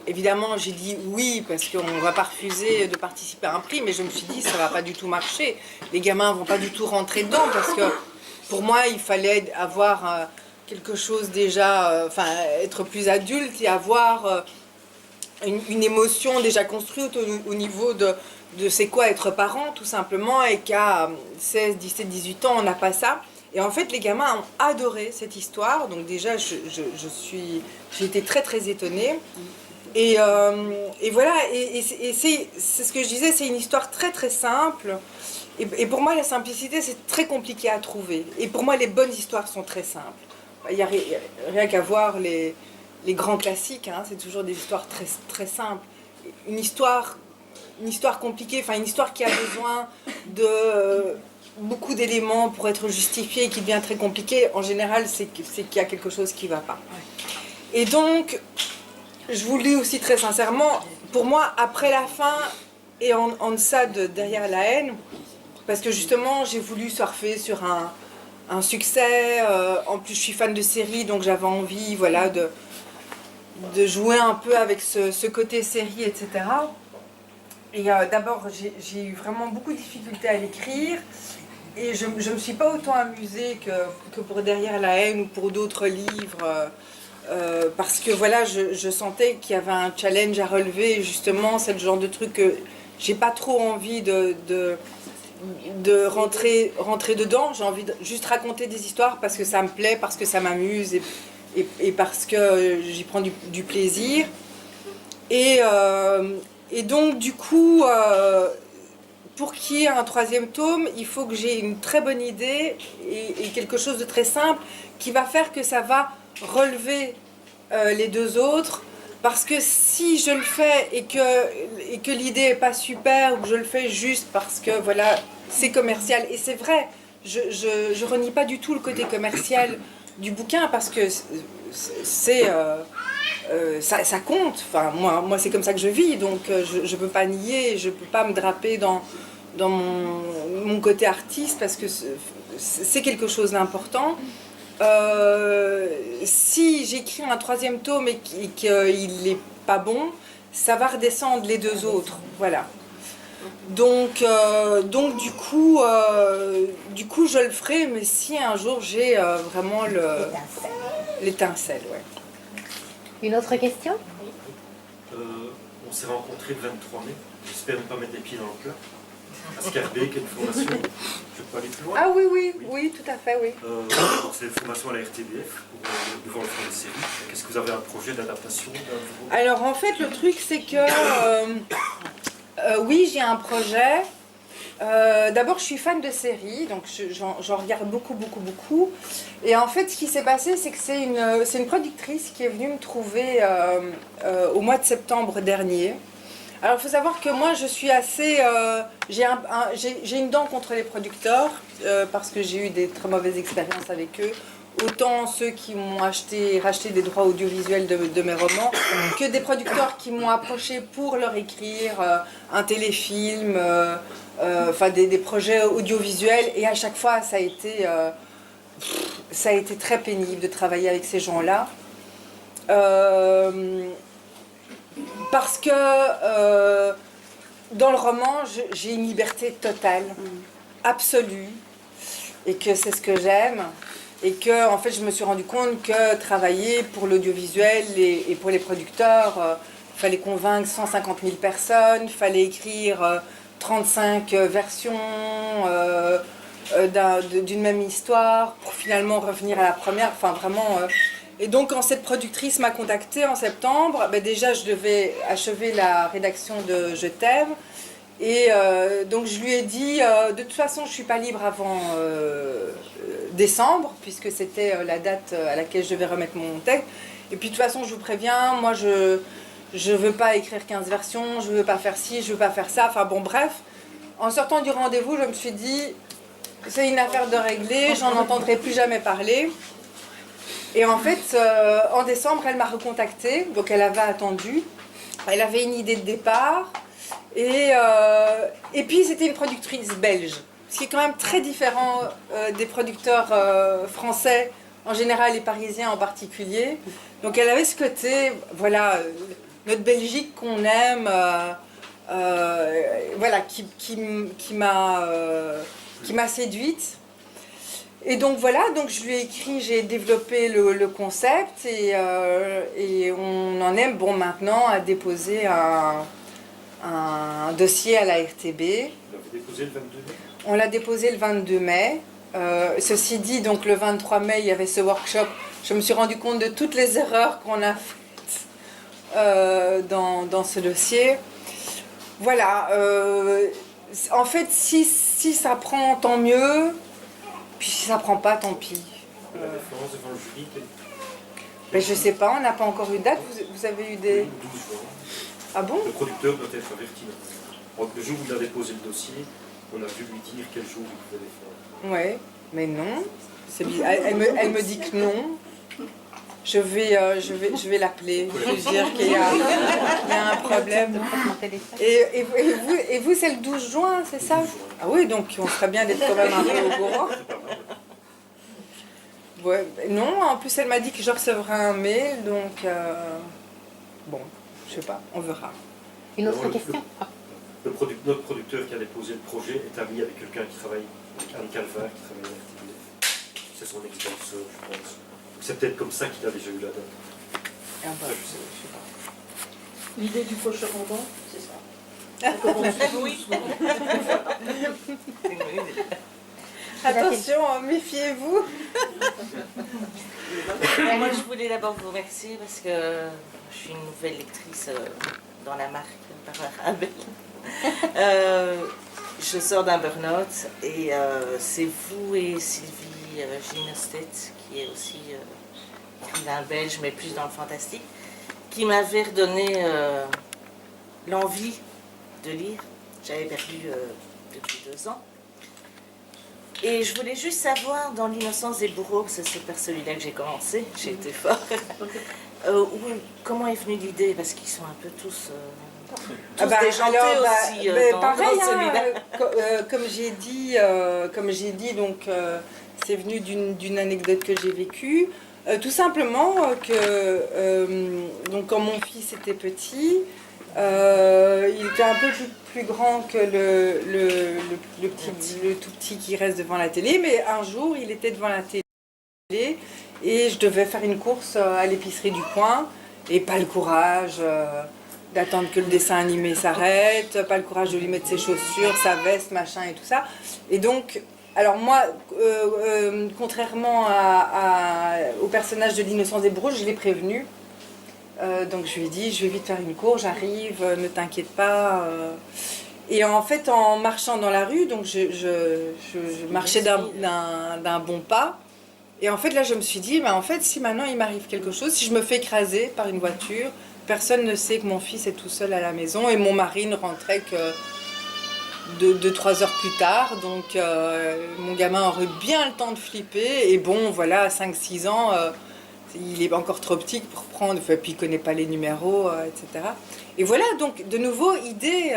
évidemment j'ai dit oui parce qu'on ne va pas refuser de participer à un prix, mais je me suis dit ça va pas du tout marcher, les gamins vont pas du tout rentrer dedans parce que pour moi il fallait avoir quelque chose déjà, être plus adulte et avoir une émotion déjà construite au niveau de c'est quoi être parent tout simplement, et qu'à 16, 17, 18 ans on n'a pas ça. Et en fait les gamins ont adoré cette histoire, donc déjà j'ai été très très étonnée. Et voilà, et c'est ce que je disais, c'est une histoire très très simple. Et pour moi la simplicité c'est très compliqué à trouver. Et pour moi les bonnes histoires sont très simples. Il n'y a rien qu'à voir les grands classiques, hein, c'est toujours des histoires très, très simples. Une histoire compliquée, une histoire qui a besoin de beaucoup d'éléments pour être justifiée et qui devient très compliquée, en général, c'est qu'il y a quelque chose qui ne va pas. Et donc, je vous le dis aussi très sincèrement, pour moi, après la fin et en deçà de Derrière la haine, parce que justement, j'ai voulu surfer sur un succès, en plus je suis fan de séries, donc j'avais envie de jouer un peu avec ce côté série, etc. Et d'abord j'ai eu vraiment beaucoup de difficultés à l'écrire, et je ne me suis pas autant amusée que pour Derrière la haine ou pour d'autres livres, parce que voilà, je sentais qu'il y avait un challenge à relever, et justement c'est le genre de truc que j'ai pas trop envie de rentrer dedans. J'ai envie de juste raconter des histoires parce que ça me plaît, parce que ça m'amuse et parce que j'y prends du plaisir. Et donc du coup, pour qu'il y ait un troisième tome, il faut que j'ai une très bonne idée et quelque chose de très simple qui va faire que ça va relever les deux autres. Parce que si je le fais et que l'idée n'est pas super, ou que je le fais juste parce que voilà, c'est commercial, et c'est vrai, je renie pas du tout le côté commercial du bouquin parce que ça compte. Enfin, moi c'est comme ça que je vis, donc je peux pas nier, je peux pas me draper dans mon côté artiste parce que c'est quelque chose d'important. Si j'écris un troisième tome et qu'il n'est pas bon, ça va redescendre les deux autres, voilà. Donc du coup je le ferai, mais si un jour j'ai vraiment l'étincelle, ouais. Une autre question? On s'est rencontrés le 23 mai, j'espère ne pas mettre les pieds dans le plat. À Scarbeck, qui est une formation, je peux aller plus loin. Ah oui, tout à fait, oui. C'est une formation à la RTBF pour devant le fond de série. Qu'est-ce que vous avez un projet d'adaptation? Alors en fait le truc c'est que oui, j'ai un projet. D'abord je suis fan de séries, donc j'en regarde beaucoup. Et en fait ce qui s'est passé c'est que c'est une productrice qui est venue me trouver au mois de septembre dernier. Alors il faut savoir que moi je suis assez... j'ai une dent contre les producteurs parce que j'ai eu des très mauvaises expériences avec eux. Autant ceux qui m'ont racheté des droits audiovisuels de mes romans, que des producteurs qui m'ont approché pour leur écrire un téléfilm, enfin des projets audiovisuels. Et à chaque fois, ça a été très pénible de travailler avec ces gens-là. Parce que dans le roman, j'ai une liberté totale, absolue, et que c'est ce que j'aime. Et que, en fait, je me suis rendu compte que travailler pour l'audiovisuel et pour les producteurs, il fallait convaincre 150 000 personnes, il fallait écrire 35 versions d'une même histoire pour finalement revenir à la première. Enfin, vraiment. Et donc, quand cette productrice m'a contactée en septembre, ben déjà, je devais achever la rédaction de Je t'aime. Et donc je lui ai dit, de toute façon je ne suis pas libre avant décembre, puisque c'était la date à laquelle je devais remettre mon texte. Et puis de toute façon je vous préviens, moi je ne veux pas écrire 15 versions, je ne veux pas faire ci, je ne veux pas faire ça. Enfin bon bref, en sortant du rendez-vous je me suis dit, c'est une affaire de régler, j'en entendrai plus jamais parler. Et en fait, en décembre elle m'a recontactée, donc elle avait attendu, elle avait une idée de départ. Et puis c'était une productrice belge, ce qui est quand même très différent des producteurs français en général et parisiens en particulier. Donc elle avait ce côté, voilà, notre Belgique qu'on aime, voilà, qui m'a séduite. Et donc voilà, donc je lui ai écrit, j'ai développé le concept et on en est bon maintenant à déposer un dossier à la RTB. Vous l'avez déposé le 22 mai? On l'a déposé le 22 mai. Ceci dit, donc le 23 mai, il y avait ce workshop. Je me suis rendu compte de toutes les erreurs qu'on a faites dans ce dossier. Voilà. En fait, si ça prend, tant mieux. Puis si ça prend pas, tant pis. La référence devant le jury, ben, je sais pas, on n'a pas encore eu de date. Vous avez eu des... 12 juin. Ah bon? Le producteur doit être averti. Donc, le jour où il a déposé le dossier, on a dû lui dire quel jour il pouvait le faire. Ouais, mais non. Elle me dit que non. Je vais l'appeler. Je vais lui dire qu'il y a un problème. Et vous, c'est le 12 juin, c'est ça? Ah oui, donc on ferait bien d'être quand même un peu au courant. Ouais, non, en plus elle m'a dit que je recevrais un mail, donc bon, je sais pas, on verra. Une autre question. Notre producteur qui a déposé le projet est ami avec quelqu'un qui travaille, avec Anne Calvin, qui travaille à RTBF. C'est son ex-belle-sœur, je pense. C'est peut-être comme ça qu'il a déjà eu la date. Ah bah, Ça, je sais pas. L'idée du faucheur en dents, c'est ça. Oui. attention, méfiez-vous. Moi, je voulais d'abord vous remercier parce que je suis une nouvelle lectrice dans la marque par Arabelle. Je sors d'un burn-out et c'est vous et Sylvie Ginestet, qui est aussi écrivain belge, mais plus dans le fantastique, qui m'avait redonné l'envie de lire. J'avais perdu depuis 2 ans. Et je voulais juste savoir, dans L'innocence des bourreaux, parce que c'est par celui-là que j'ai commencé, j'ai été fort, comment est venue l'idée, parce qu'ils sont un peu tous déjantés aussi pareil, dans celui-là. Comme j'ai dit, donc c'est venu d'une anecdote que j'ai vécue. Tout simplement que donc quand mon fils était petit, il était un peu plus grand que le tout petit qui reste devant la télé, mais un jour il était devant la télé et je devais faire une course à l'épicerie du coin et pas le courage d'attendre que le dessin animé s'arrête, pas le courage de lui mettre ses chaussures, sa veste, machin et tout ça. Et donc, alors moi, contrairement au personnage de L'Innocence des bourreaux, je l'ai prévenu. Donc je lui ai dit, je vais vite faire une course, j'arrive, ne t'inquiète pas. Et en fait, en marchant dans la rue, donc je marchais d'un bon pas. Et en fait, là, je me suis dit, en fait, si maintenant il m'arrive quelque chose, si je me fais écraser par une voiture, personne ne sait que mon fils est tout seul à la maison et mon mari ne rentrait 2-3 heures plus tard. Donc mon gamin aurait bien le temps de flipper. Et bon, voilà, à 5-6 ans, il est encore trop petit pour prendre, et puis il ne connaît pas les numéros, etc. Et voilà, donc de nouveau, idées.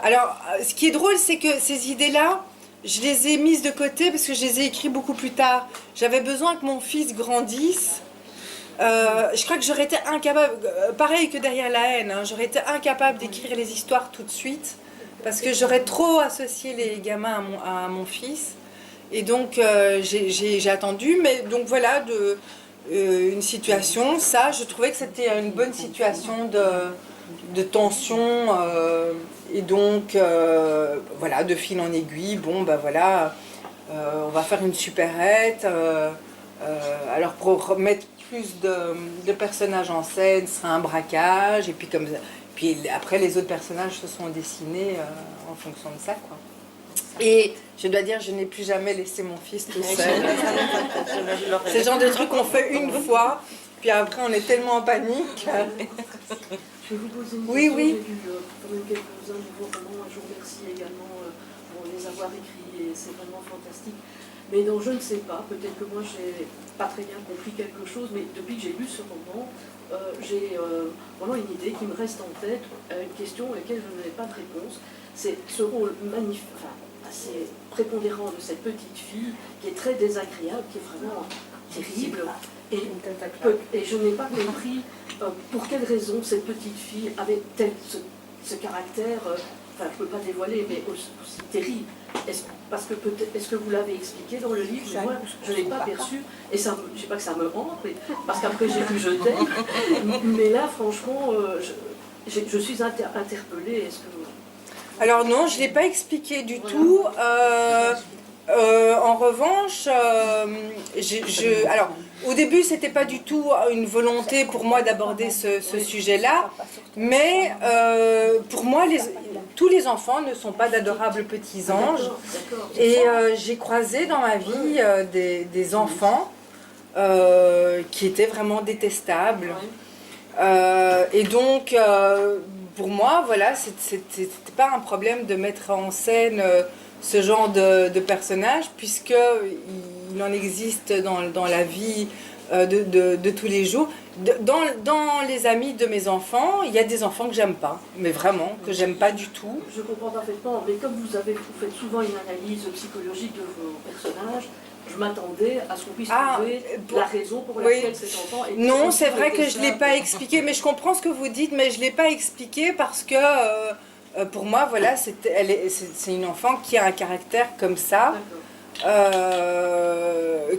Alors, ce qui est drôle, c'est que ces idées-là, je les ai mises de côté parce que je les ai écrites beaucoup plus tard. J'avais besoin que mon fils grandisse. Je crois que j'aurais été incapable, pareil que derrière la haine, hein, j'aurais été incapable d'écrire les histoires tout de suite parce que j'aurais trop associé les gamins à mon fils. Et donc j'ai attendu, mais donc voilà, une situation, ça, je trouvais que c'était une bonne situation de tension, et donc voilà, de fil en aiguille, bon ben voilà, on va faire une supérette, alors pour mettre plus de personnages en scène, ce sera un braquage, et puis comme ça, puis après les autres personnages se sont dessinés en fonction de ça, quoi. Et je dois dire, je n'ai plus jamais laissé mon fils tout seul. C'est le genre de truc qu'on fait une fois, puis après on est tellement en panique. Je vais vous poser une question. Oui, oui. J'ai lu quand même quelques-uns de vos romans. Je vous remercie également pour les avoir écrits et c'est vraiment fantastique. Mais non, je ne sais pas, peut-être que moi j'ai pas très bien compris quelque chose, mais depuis que j'ai lu ce roman, j'ai vraiment une idée qui me reste en tête, une question à laquelle je n'avais pas de réponse. C'est ce rôle assez prépondérant de cette petite fille qui est très désagréable, qui est vraiment terrible. Et je n'ai pas compris pour quelle raison cette petite fille avait ce caractère, je ne peux pas dévoiler, mais aussi terrible. Est-ce que vous l'avez expliqué dans le livre? Moi, je ne l'ai pas perçu, et ça, je ne sais pas que ça me hante, parce qu'après j'ai pu jeter. Mais là, franchement, je suis interpellée. Est-ce que... Alors non, je ne l'ai pas expliqué du tout. En revanche, alors, au début, ce n'était pas du tout une volonté pour moi d'aborder ce sujet-là, mais pour moi, tous les enfants ne sont pas d'adorables petits anges. Et j'ai croisé dans ma vie des enfants qui étaient vraiment détestables. Et donc, pour moi, voilà, c'était pas un problème de mettre en scène ce genre de personnage, puisqu'il en existe dans la vie de tous les jours. Dans les amis de mes enfants, il y a des enfants que j'aime pas, mais vraiment, que j'aime pas du tout. Je comprends parfaitement, mais comme vous faites souvent une analyse psychologique de vos personnages, je m'attendais à ce qu'on puisse trouver la raison pour laquelle cet enfant est... Non, c'est vrai que je ne l'ai pas expliqué, mais je comprends ce que vous dites, mais je ne l'ai pas expliqué parce que pour moi, voilà, c'est une enfant qui a un caractère comme ça.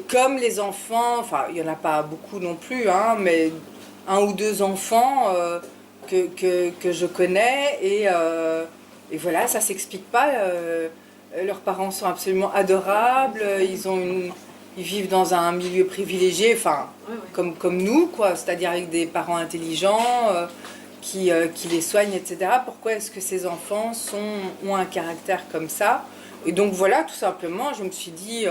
Comme les enfants, enfin, il n'y en a pas beaucoup non plus, hein, mais 1 ou 2 enfants que je connais, et voilà, ça ne s'explique pas. Leurs parents sont absolument adorables, ils vivent dans un milieu privilégié, enfin, comme nous, quoi, c'est-à-dire avec des parents intelligents qui les soignent, etc. Pourquoi est-ce que ces enfants ont un caractère comme ça? Et donc voilà, tout simplement, je me suis dit,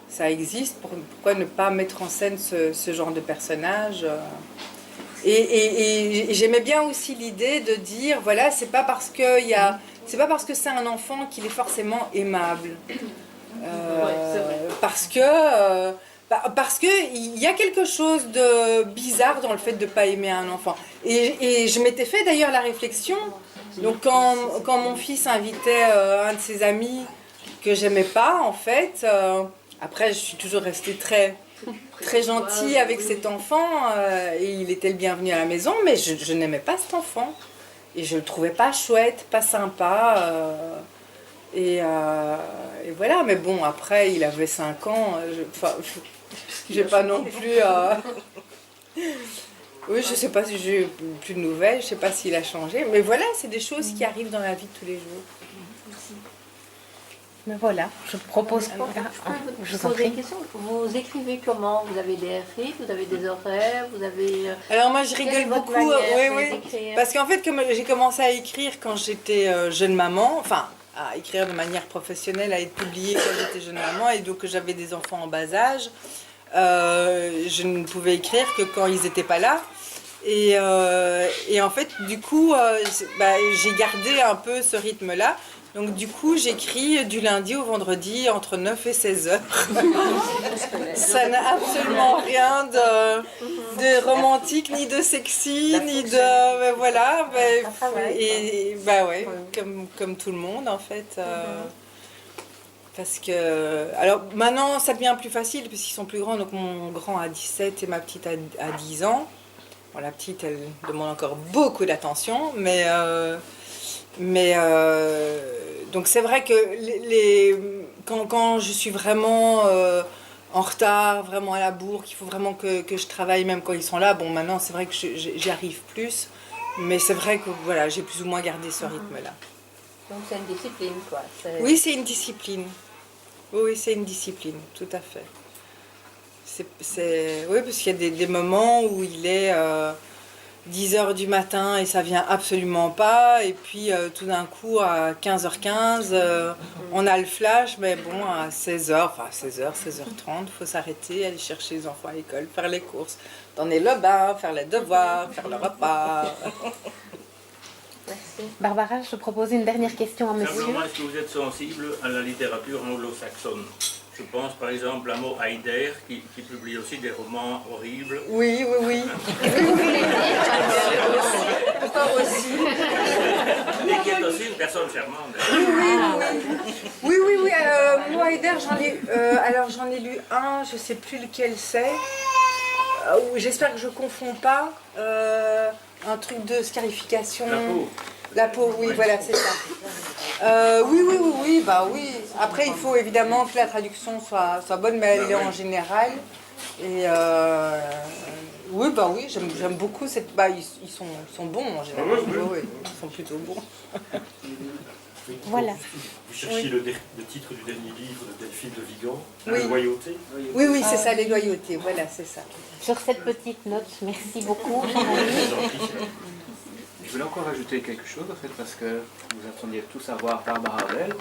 ça existe, pourquoi ne pas mettre en scène ce genre de personnage? Et j'aimais bien aussi l'idée de dire, voilà, c'est pas parce que c'est un enfant qu'il est forcément aimable. Parce que il y a quelque chose de bizarre dans le fait de ne pas aimer un enfant. Et je m'étais fait d'ailleurs la réflexion, donc quand mon fils invitait un de ses amis que j'aimais pas, en fait, après je suis toujours restée très gentille avec cet enfant, et il était le bienvenu à la maison, mais je n'aimais pas cet enfant. Et je le trouvais pas chouette, pas sympa. Et voilà, mais bon, après, il avait 5 ans. J'ai pas non plus... Oui, je sais pas si j'ai plus de nouvelles, je sais pas s'il a changé. Mais voilà, c'est des choses qui arrivent dans la vie de tous les jours. Mais voilà, je propose... Je vous poser une question. Vous écrivez comment? Vous avez des rythmes, vous avez des horaires, vous avez... Alors moi je rigole beaucoup, parce qu'en fait comme j'ai commencé à écrire quand j'étais jeune maman, enfin à écrire de manière professionnelle, à être publiée quand j'étais jeune maman, et donc j'avais des enfants en bas âge, je ne pouvais écrire que quand ils n'étaient pas là. Et en fait, du coup, j'ai gardé un peu ce rythme-là. Donc du coup, j'écris du lundi au vendredi entre 9 et 16 heures. Ça n'a absolument rien de romantique, ni de sexy, ni de... voilà. Comme tout le monde, en fait. Parce que... Alors maintenant, ça devient plus facile, parce qu'ils sont plus grands. Donc mon grand a 17 et ma petite a 10 ans. Bon, la petite, elle demande encore beaucoup d'attention, donc c'est vrai que quand je suis vraiment en retard, vraiment à la bourre, qu'il faut vraiment que je travaille même quand ils sont là, bon maintenant c'est vrai que j'y arrive plus, mais c'est vrai que voilà, j'ai plus ou moins gardé ce rythme-là. Donc c'est une discipline, quoi. Oui, c'est une discipline. Oui, c'est une discipline, tout à fait. Oui, parce qu'il y a des moments où il est 10h du matin et ça vient absolument pas. Et puis tout d'un coup, à 15h15, on a le flash. Mais bon, à 16h, enfin 16h, 16h30, il faut s'arrêter, aller chercher les enfants à l'école, faire les courses, donner le bain, faire les devoirs, faire le repas. Merci. Barbara, je propose une dernière question à monsieur. Simplement, est-ce que vous êtes sensible à la littérature anglo-saxonne? Je pense par exemple à Mo Hayder qui publie aussi des romans horribles. Oui. Qu'est-ce que vous voulez dire? Et qui est aussi une personne charmante. Oui. Mo Hayder, j'en ai lu un, je sais plus lequel c'est. J'espère que je confonds pas. Un truc de scarification. La peau, oui, voilà, c'est ça. Oui. Après, il faut évidemment que la traduction soit bonne, mais elle est en général. Et oui, j'aime beaucoup cette. Ils sont bons en général. Oui, ils sont plutôt bons. Voilà. Vous cherchiez le titre du dernier livre de Delphine de Vigan, Oui. Les Loyautés. Oui, c'est ça, les loyautés. Voilà, c'est ça. Sur cette petite note, merci beaucoup. Je voulais encore ajouter quelque chose, en fait, parce que vous attendiez tous à voir Barbara Bell.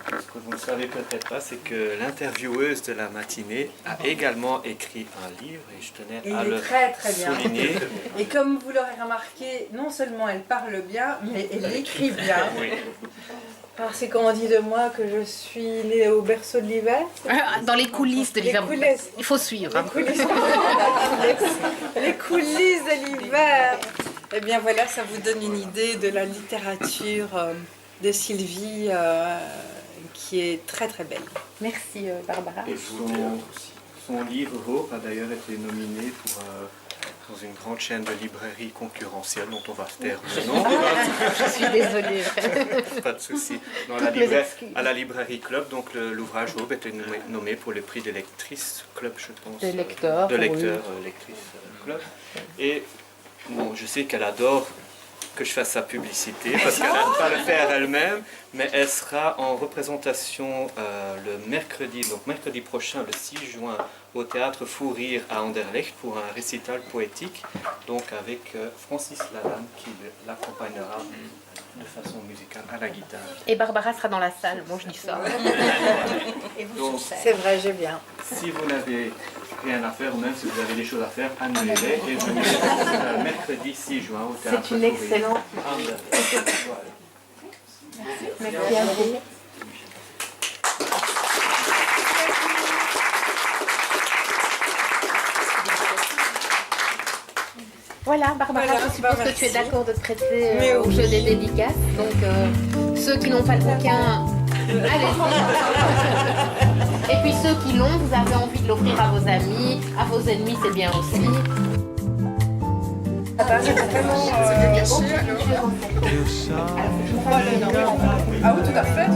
Ce que vous ne savez peut-être pas, c'est que l'intervieweuse de la matinée a également écrit un livre, et je tenais à le très, très bien. souligner. Et comme vous l'aurez remarqué, non seulement elle parle bien, mais elle écrit bien. Oui. Alors c'est quand on dit de moi que je suis née au berceau de l'hiver. Dans les coulisses de l'hiver. Il faut suivre. Les coulisses de l'hiver. Eh bien voilà, ça vous donne une idée de la littérature de Sylvie qui est très très belle. Merci Barbara. Et son livre Hope a d'ailleurs été nominé dans une grande chaîne de librairies concurrentielles dont on va se taire le nom. Je suis désolée. Pas de souci. À la librairie Club, donc l'ouvrage Hope était nommé pour le prix des lectrices Club, je pense. Des lecteurs. De lecteurs, lectrices Club. Et bon, je sais qu'elle adore que je fasse sa publicité parce qu'elle n'aime pas le faire elle-même, mais elle sera en représentation le mercredi prochain, le 6 juin, au théâtre Fou Rire à Anderlecht pour un récital poétique, donc avec Francis Lalanne qui l'accompagnera de façon musicale à la guitare. Et Barbara sera dans la salle, bon je dis ça. C'est vrai, j'ai bien. Si vous n'avez rien à faire, ou même si vous avez des choses à faire, annulez-les et venez mercredi 6 juin au théâtre. C'est une excellente idée. Merci à vous. Voilà, Barbara, je suppose que tu es d'accord de te prêter au jeu des dédicaces. Donc, ceux qui n'ont pas le bouquin, allez-y. Et puis ceux qui l'ont, vous avez envie de l'offrir à vos amis, à vos ennemis, c'est bien aussi. C'est vraiment... Ah oui, tout à fait.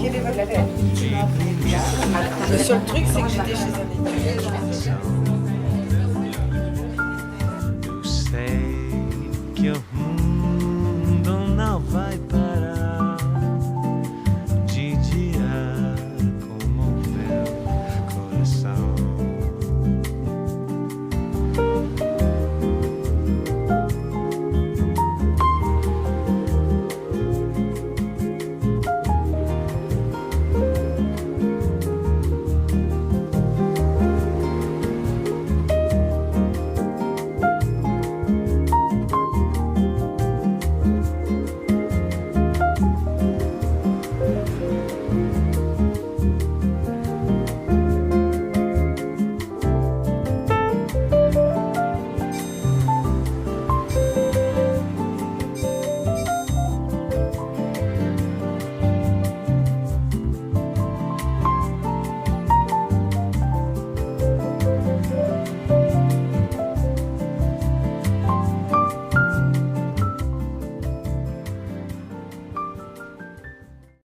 Quel est votre appel? Le seul truc, c'est que j'étais chez un étudiant.